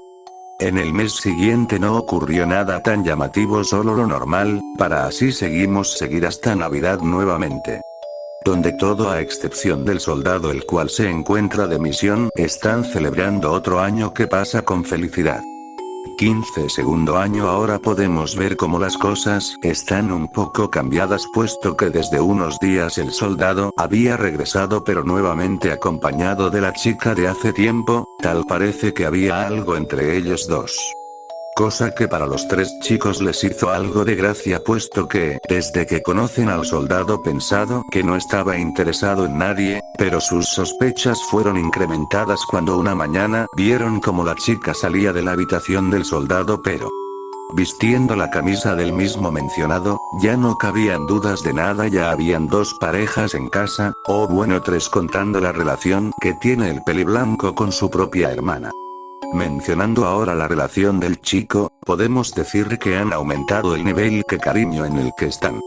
Speaker 1: En el mes siguiente no ocurrió nada tan llamativo, solo lo normal, para así seguir hasta Navidad nuevamente. Donde todo a excepción del soldado, el cual se encuentra de misión, están celebrando otro año que pasa con felicidad. 15º año. Ahora podemos ver cómo las cosas están un poco cambiadas, puesto que desde unos días el soldado había regresado, pero nuevamente acompañado de la chica de hace tiempo. Tal parece que había algo entre ellos dos. Cosa que para los tres chicos les hizo algo de gracia, puesto que, desde que conocen al soldado, pensado que no estaba interesado en nadie, pero sus sospechas fueron incrementadas cuando una mañana vieron como la chica salía de la habitación del soldado, pero vistiendo la camisa del mismo mencionado. Ya no cabían dudas de nada, ya habían dos parejas en casa, o bueno, tres contando la relación que tiene el peliblanco con su propia hermana. Mencionando ahora la relación del chico, podemos decir que han aumentado el nivel de cariño en el que están.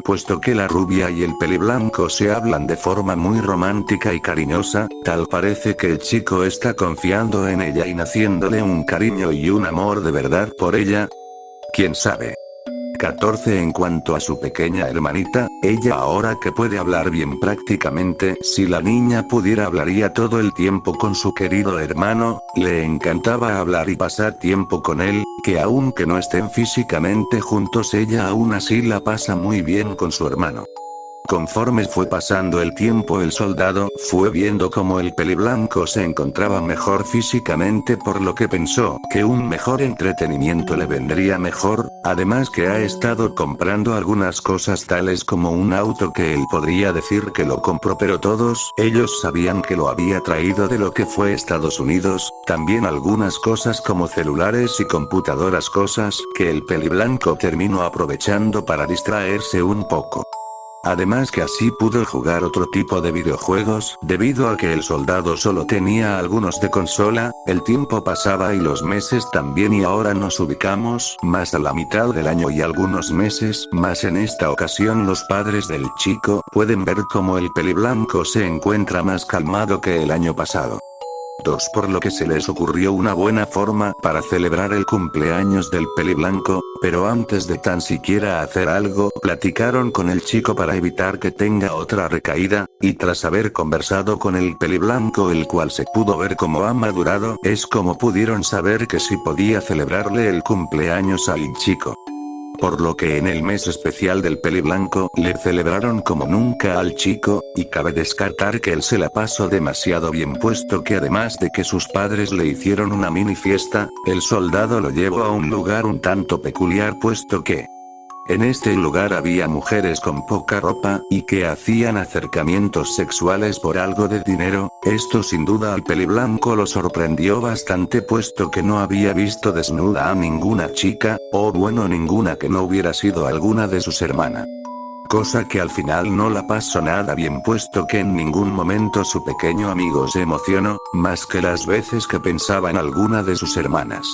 Speaker 1: Puesto que la rubia y el peliblanco se hablan de forma muy romántica y cariñosa, tal parece que el chico está confiando en ella y naciéndole un cariño y un amor de verdad por ella. ¿Quién sabe? 14. En cuanto a su pequeña hermanita, ella ahora que puede hablar bien prácticamente, si la niña pudiera hablaría todo el tiempo con su querido hermano. Le encantaba hablar y pasar tiempo con él, que aunque no estén físicamente juntos, ella aún así la pasa muy bien con su hermano. Conforme fue pasando el tiempo, el soldado fue viendo cómo el peliblanco se encontraba mejor físicamente, por lo que pensó que un mejor entretenimiento le vendría mejor, además que ha estado comprando algunas cosas tales como un auto que él podría decir que lo compró, pero todos ellos sabían que lo había traído de lo que fue Estados Unidos, también algunas cosas como celulares y computadoras, cosas que el peliblanco terminó aprovechando para distraerse un poco. Además que así pudo jugar otro tipo de videojuegos, debido a que el soldado solo tenía algunos de consola. El tiempo pasaba y los meses también, y ahora nos ubicamos más a la mitad del año y algunos meses más. En esta ocasión los padres del chico pueden ver cómo el peliblanco se encuentra más calmado que el año pasado. Por lo que se les ocurrió una buena forma para celebrar el cumpleaños del peliblanco, pero antes de tan siquiera hacer algo, platicaron con el chico para evitar que tenga otra recaída, y tras haber conversado con el peliblanco, el cual se pudo ver cómo ha madurado, es como pudieron saber que sí podía celebrarle el cumpleaños al chico. Por lo que en el mes especial del peliblanco le celebraron como nunca al chico, y cabe descartar que él se la pasó demasiado bien, puesto que además de que sus padres le hicieron una mini fiesta, el soldado lo llevó a un lugar un tanto peculiar, puesto que en este lugar había mujeres con poca ropa, y que hacían acercamientos sexuales por algo de dinero. Esto sin duda al peliblanco lo sorprendió bastante, puesto que no había visto desnuda a ninguna chica, o bueno, ninguna que no hubiera sido alguna de sus hermanas. Cosa que al final no la pasó nada bien, puesto que en ningún momento su pequeño amigo se emocionó, más que las veces que pensaba en alguna de sus hermanas.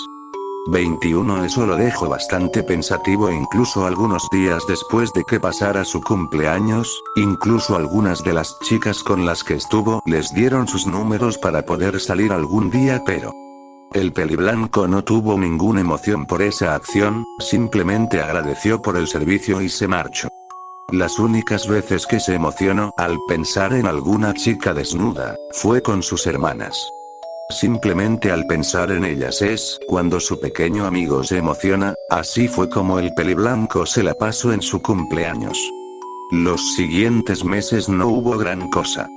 Speaker 1: 21. Eso lo dejó bastante pensativo, incluso algunos días después de que pasara su cumpleaños. Incluso algunas de las chicas con las que estuvo les dieron sus números para poder salir algún día, pero el peliblanco no tuvo ninguna emoción por esa acción, simplemente agradeció por el servicio y se marchó. Las únicas veces que se emocionó al pensar en alguna chica desnuda fue con sus hermanas. Simplemente al pensar en ellas es cuando su pequeño amigo se emociona. Así fue como el peliblanco se la pasó en su cumpleaños. Los siguientes meses no hubo gran cosa.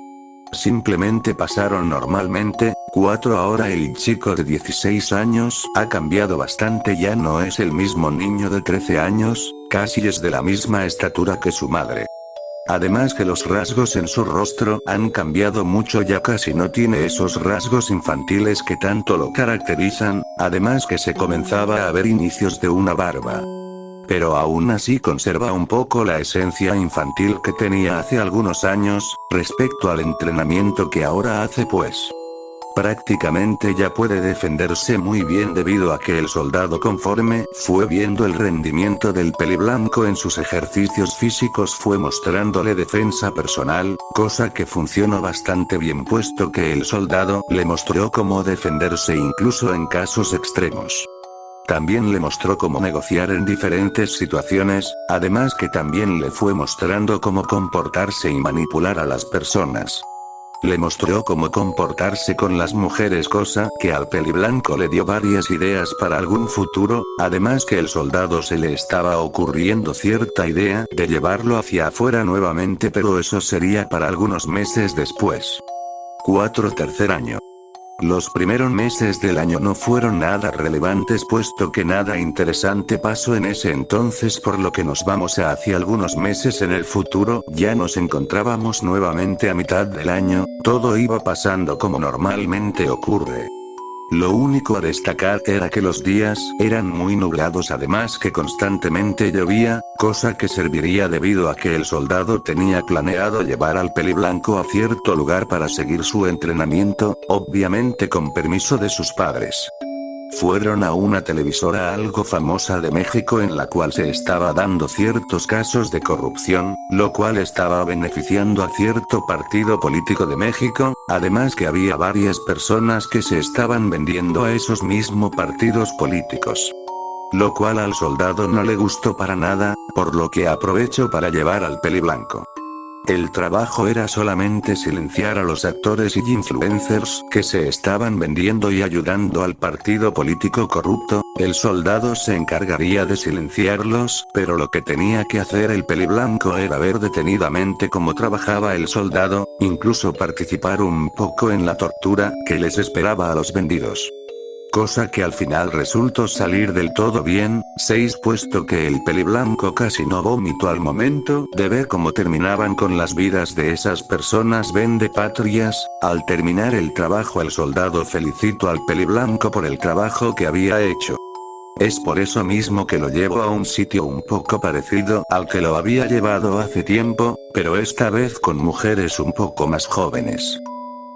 Speaker 1: Simplemente pasaron normalmente. 4 Ahora el chico de 16 años ha cambiado bastante, ya no es el mismo niño de 13 años, casi es de la misma estatura que su madre. Además que los rasgos en su rostro han cambiado mucho, ya casi no tiene esos rasgos infantiles que tanto lo caracterizan, además que se comenzaba a ver inicios de una barba. Pero aún así conserva un poco la esencia infantil que tenía hace algunos años. Respecto al entrenamiento que ahora hace, pues prácticamente ya puede defenderse muy bien, debido a que el soldado, conforme fue viendo el rendimiento del peliblanco en sus ejercicios físicos, fue mostrándole defensa personal, cosa que funcionó bastante bien, puesto que el soldado le mostró cómo defenderse incluso en casos extremos. También le mostró cómo negociar en diferentes situaciones, además que también le fue mostrando cómo comportarse y manipular a las personas. Le mostró cómo comportarse con las mujeres, cosa que al peliblanco le dio varias ideas para algún futuro, además que el soldado se le estaba ocurriendo cierta idea de llevarlo hacia afuera nuevamente, pero eso sería para algunos meses después. 4 Tercer año. Los primeros meses del año no fueron nada relevantes, puesto que nada interesante pasó en ese entonces, por lo que nos vamos a hacia algunos meses en el futuro. Ya nos encontrábamos nuevamente a mitad del año, todo iba pasando como normalmente ocurre. Lo único a destacar era que los días eran muy nublados, además que constantemente llovía, cosa que serviría debido a que el soldado tenía planeado llevar al peliblanco a cierto lugar para seguir su entrenamiento, obviamente con permiso de sus padres. Fueron a una televisora algo famosa de México, en la cual se estaba dando ciertos casos de corrupción, lo cual estaba beneficiando a cierto partido político de México, además que había varias personas que se estaban vendiendo a esos mismos partidos políticos. Lo cual al soldado no le gustó para nada, por lo que aprovechó para llevar al peliblanco. El trabajo era solamente silenciar a los actores y influencers que se estaban vendiendo y ayudando al partido político corrupto. El soldado se encargaría de silenciarlos, pero lo que tenía que hacer el peliblanco era ver detenidamente cómo trabajaba el soldado, incluso participar un poco en la tortura que les esperaba a los vendidos. Cosa que al final resultó salir del todo bien. 6 Puesto que el peliblanco casi no vomitó al momento de ver cómo terminaban con las vidas de esas personas vendepatrias. Al terminar el trabajo, el soldado felicitó al peliblanco por el trabajo que había hecho. Es por eso mismo que lo llevo a un sitio un poco parecido al que lo había llevado hace tiempo, pero esta vez con mujeres un poco más jóvenes.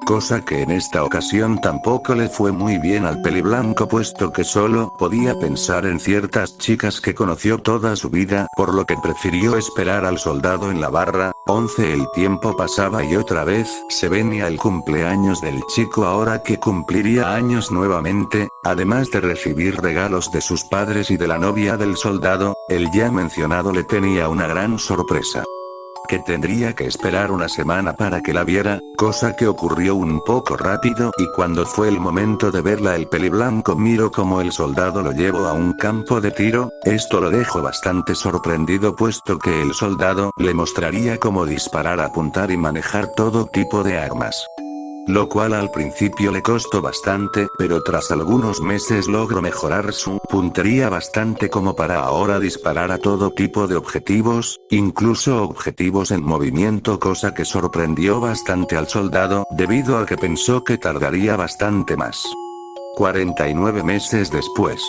Speaker 1: Cosa que en esta ocasión tampoco le fue muy bien al peliblanco, puesto que solo podía pensar en ciertas chicas que conoció toda su vida, por lo que prefirió esperar al soldado en la barra. 11 El tiempo pasaba y otra vez se venía el cumpleaños del chico, ahora que cumpliría años nuevamente, además de recibir regalos de sus padres y de la novia del soldado. El ya mencionado le tenía una gran sorpresa. Que tendría que esperar una semana para que la viera, cosa que ocurrió un poco rápido, y cuando fue el momento de verla, el peliblanco miró como el soldado lo llevó a un campo de tiro. Esto lo dejó bastante sorprendido, puesto que el soldado le mostraría cómo disparar, apuntar y manejar todo tipo de armas. Lo cual al principio le costó bastante, pero tras algunos meses logró mejorar su puntería bastante como para ahora disparar a todo tipo de objetivos, incluso objetivos en movimiento, cosa que sorprendió bastante al soldado, debido a que pensó que tardaría bastante más. 49 meses después.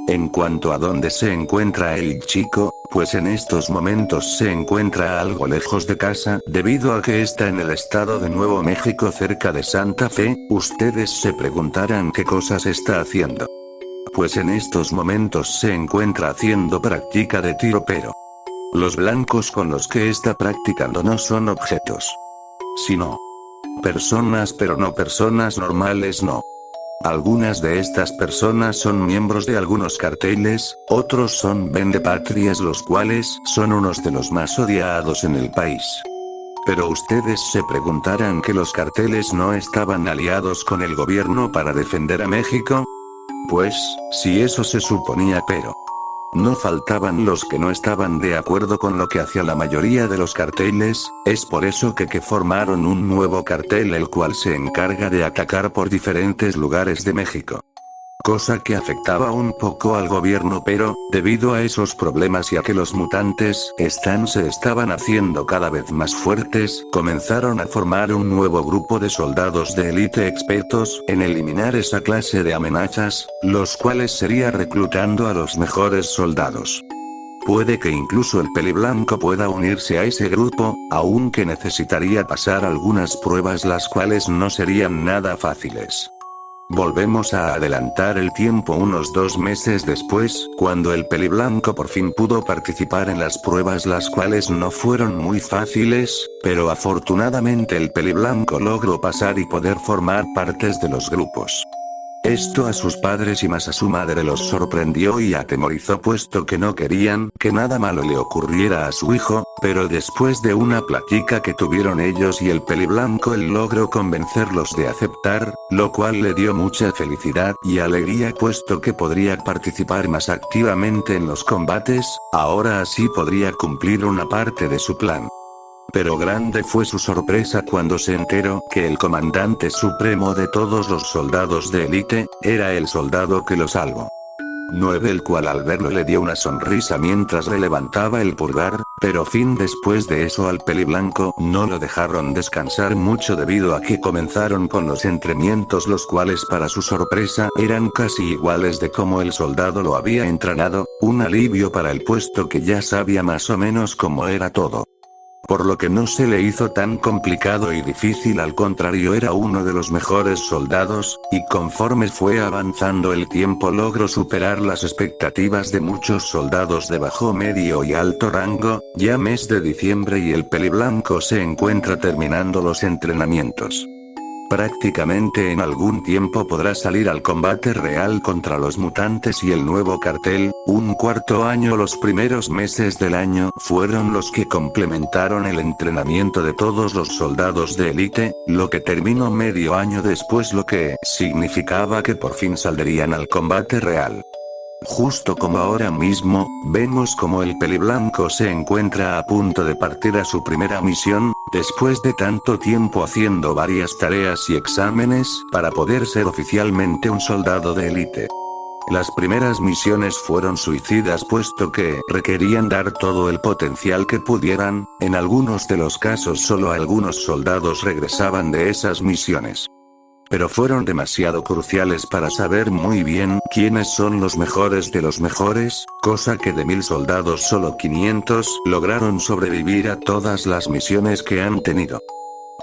Speaker 1: En cuanto a dónde se encuentra el chico, pues en estos momentos se encuentra algo lejos de casa, debido a que está en el estado de Nuevo México, cerca de Santa Fe. Ustedes se preguntarán qué cosas está haciendo. Pues en estos momentos se encuentra haciendo práctica de tiro, pero los blancos con los que está practicando no son objetos, sino personas, pero no personas normales, no. Algunas de estas personas son miembros de algunos carteles, otros son vendepatrias, los cuales son unos de los más odiados en el país. Pero ustedes se preguntarán que los carteles no estaban aliados con el gobierno para defender a México. Pues, sí, eso se suponía, pero no faltaban los que no estaban de acuerdo con lo que hacía la mayoría de los carteles. Es por eso que formaron un nuevo cartel el cual se encarga de atacar por diferentes lugares de México. Cosa que afectaba un poco al gobierno, pero, debido a esos problemas y a que los mutantes se estaban haciendo cada vez más fuertes, comenzaron a formar un nuevo grupo de soldados de élite expertos en eliminar esa clase de amenazas, los cuales sería reclutando a los mejores soldados. Puede que incluso el Peliblanco pueda unirse a ese grupo, aunque necesitaría pasar algunas pruebas las cuales no serían nada fáciles. Volvemos a adelantar el tiempo unos 2 meses después, cuando el Peliblanco por fin pudo participar en las pruebas, las cuales no fueron muy fáciles, pero afortunadamente el Peliblanco logró pasar y poder formar partes de los grupos. Esto a sus padres y más a su madre los sorprendió y atemorizó, puesto que no querían que nada malo le ocurriera a su hijo, pero después de una plática que tuvieron ellos y el Peliblanco, él logró convencerlos de aceptar, lo cual le dio mucha felicidad y alegría, puesto que podría participar más activamente en los combates, ahora así podría cumplir una parte de su plan. Pero grande fue su sorpresa cuando se enteró que el comandante supremo de todos los soldados de élite, era el soldado que lo salvó. 9, el cual al verlo le dio una sonrisa mientras le levantaba el pulgar, pero después de eso al Peliblanco no lo dejaron descansar mucho debido a que comenzaron con los entrenamientos, los cuales para su sorpresa eran casi iguales de como el soldado lo había entrenado, un alivio para el puesto que ya sabía más o menos cómo era todo. Por lo que no se le hizo tan complicado y difícil, al contrario era uno de los mejores soldados, y conforme fue avanzando el tiempo logró superar las expectativas de muchos soldados de bajo, medio y alto rango. Ya mes de diciembre y el Peliblanco se encuentra terminando los entrenamientos. Prácticamente en algún tiempo podrá salir al combate real contra los mutantes y el nuevo cartel. Un cuarto año, los primeros meses del año fueron los que complementaron el entrenamiento de todos los soldados de élite, lo que terminó medio año después, lo que significaba que por fin saldrían al combate real. Justo como ahora mismo, vemos como el Peliblanco se encuentra a punto de partir a su primera misión, después de tanto tiempo haciendo varias tareas y exámenes para poder ser oficialmente un soldado de élite. Las primeras misiones fueron suicidas, puesto que requerían dar todo el potencial que pudieran. En algunos de los casos solo algunos soldados regresaban de esas misiones. Pero fueron demasiado cruciales para saber muy bien quiénes son los mejores de los mejores, cosa que de 1000 soldados solo 500 lograron sobrevivir a todas las misiones que han tenido.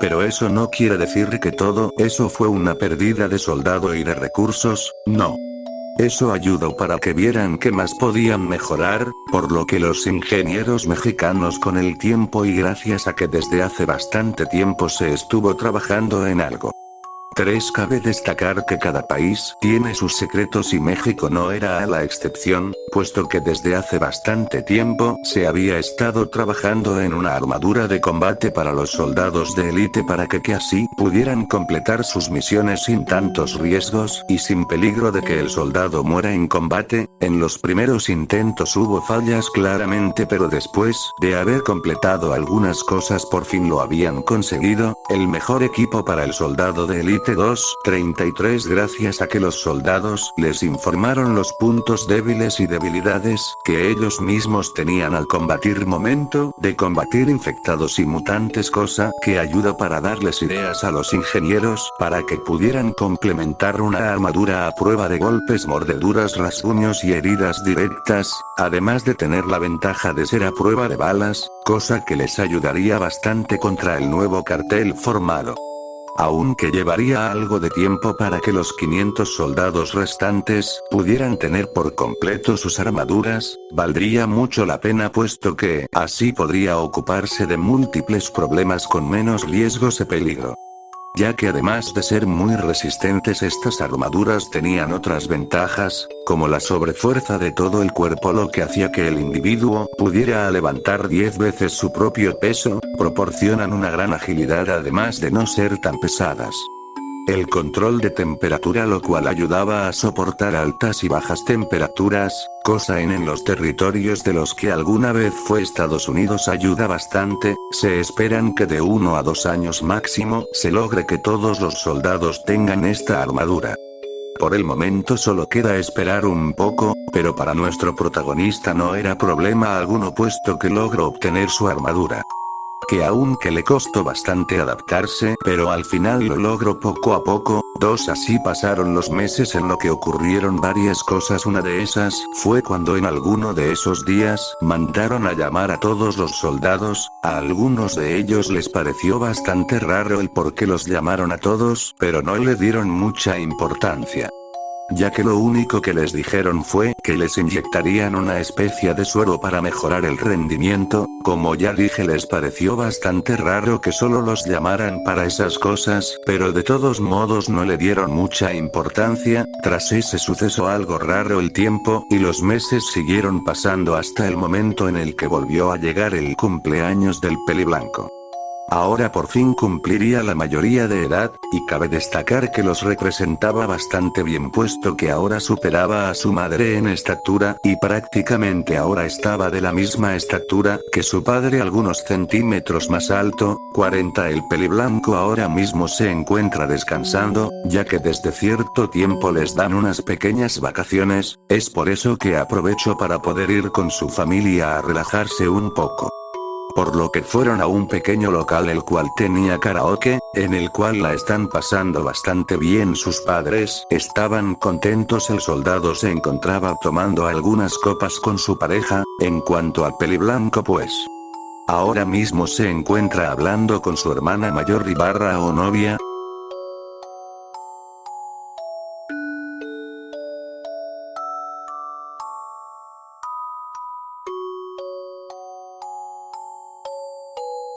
Speaker 1: Pero eso no quiere decir que todo eso fue una pérdida de soldado y de recursos, no. Eso ayudó para que vieran qué más podían mejorar, por lo que los ingenieros mexicanos, con el tiempo y gracias a que desde hace bastante tiempo se estuvo trabajando en algo. 3. Cabe destacar que cada país tiene sus secretos y México no era la excepción, puesto que desde hace bastante tiempo se había estado trabajando en una armadura de combate para los soldados de élite para que así pudieran completar sus misiones sin tantos riesgos y sin peligro de que el soldado muera en combate. En los primeros intentos hubo fallas claramente, pero después de haber completado algunas cosas por fin lo habían conseguido. El mejor equipo para el soldado de élite 2.33, gracias a que los soldados les informaron los puntos débiles y debilidades que ellos mismos tenían al combatir. Momento de combatir infectados y mutantes, cosa que ayuda para darles ideas a los ingenieros para que pudieran complementar una armadura a prueba de golpes, mordeduras, rasguños y heridas directas, además de tener la ventaja de ser a prueba de balas, cosa que les ayudaría bastante contra el nuevo cartel formado. Aunque llevaría algo de tiempo para que los 500 soldados restantes pudieran tener por completo sus armaduras, valdría mucho la pena, puesto que así podría ocuparse de múltiples problemas con menos riesgos de peligro. ya que además de ser muy resistentes estas armaduras tenían otras ventajas, como la sobrefuerza de todo el cuerpo, lo que hacía que el individuo pudiera levantar 10 veces su propio peso, proporcionan una gran agilidad además de no ser tan pesadas. El control de temperatura, lo cual ayudaba a soportar altas y bajas temperaturas, cosa en los territorios de los que alguna vez fue Estados Unidos ayuda bastante. Se esperan que de 1 a 2 años máximo se logre que todos los soldados tengan esta armadura. Por el momento solo queda esperar un poco, pero para nuestro protagonista no era problema alguno puesto que logró obtener su armadura. Que aunque le costó bastante adaptarse, pero al final lo logró poco a poco. Así pasaron los meses en lo que ocurrieron varias cosas. Una de esas fue cuando en alguno de esos días mandaron a llamar a todos los soldados. A algunos de ellos les pareció bastante raro el por qué los llamaron a todos, pero no le dieron mucha importancia, ya que lo único que les dijeron fue que les inyectarían una especie de suero para mejorar el rendimiento. Como ya dije, les pareció bastante raro que solo los llamaran para esas cosas, pero de todos modos no le dieron mucha importancia. Tras ese suceso algo raro, el tiempo y los meses siguieron pasando hasta el momento en el que volvió a llegar el cumpleaños del Peliblanco. Ahora por fin cumpliría la mayoría de edad, y cabe destacar que los representaba bastante bien puesto que ahora superaba a su madre en estatura, y prácticamente ahora estaba de la misma estatura que su padre, algunos centímetros más alto. 40 El Peliblanco ahora mismo se encuentra descansando, ya que desde cierto tiempo les dan unas pequeñas vacaciones. Es por eso que aprovecho para poder ir con su familia a relajarse un poco. Por lo que fueron a un pequeño local el cual tenía karaoke, en el cual la están pasando bastante bien sus padres. Estaban contentos, el soldado se encontraba tomando algunas copas con su pareja. En cuanto al Peliblanco, pues ahora mismo se encuentra hablando con su hermana mayor o novia,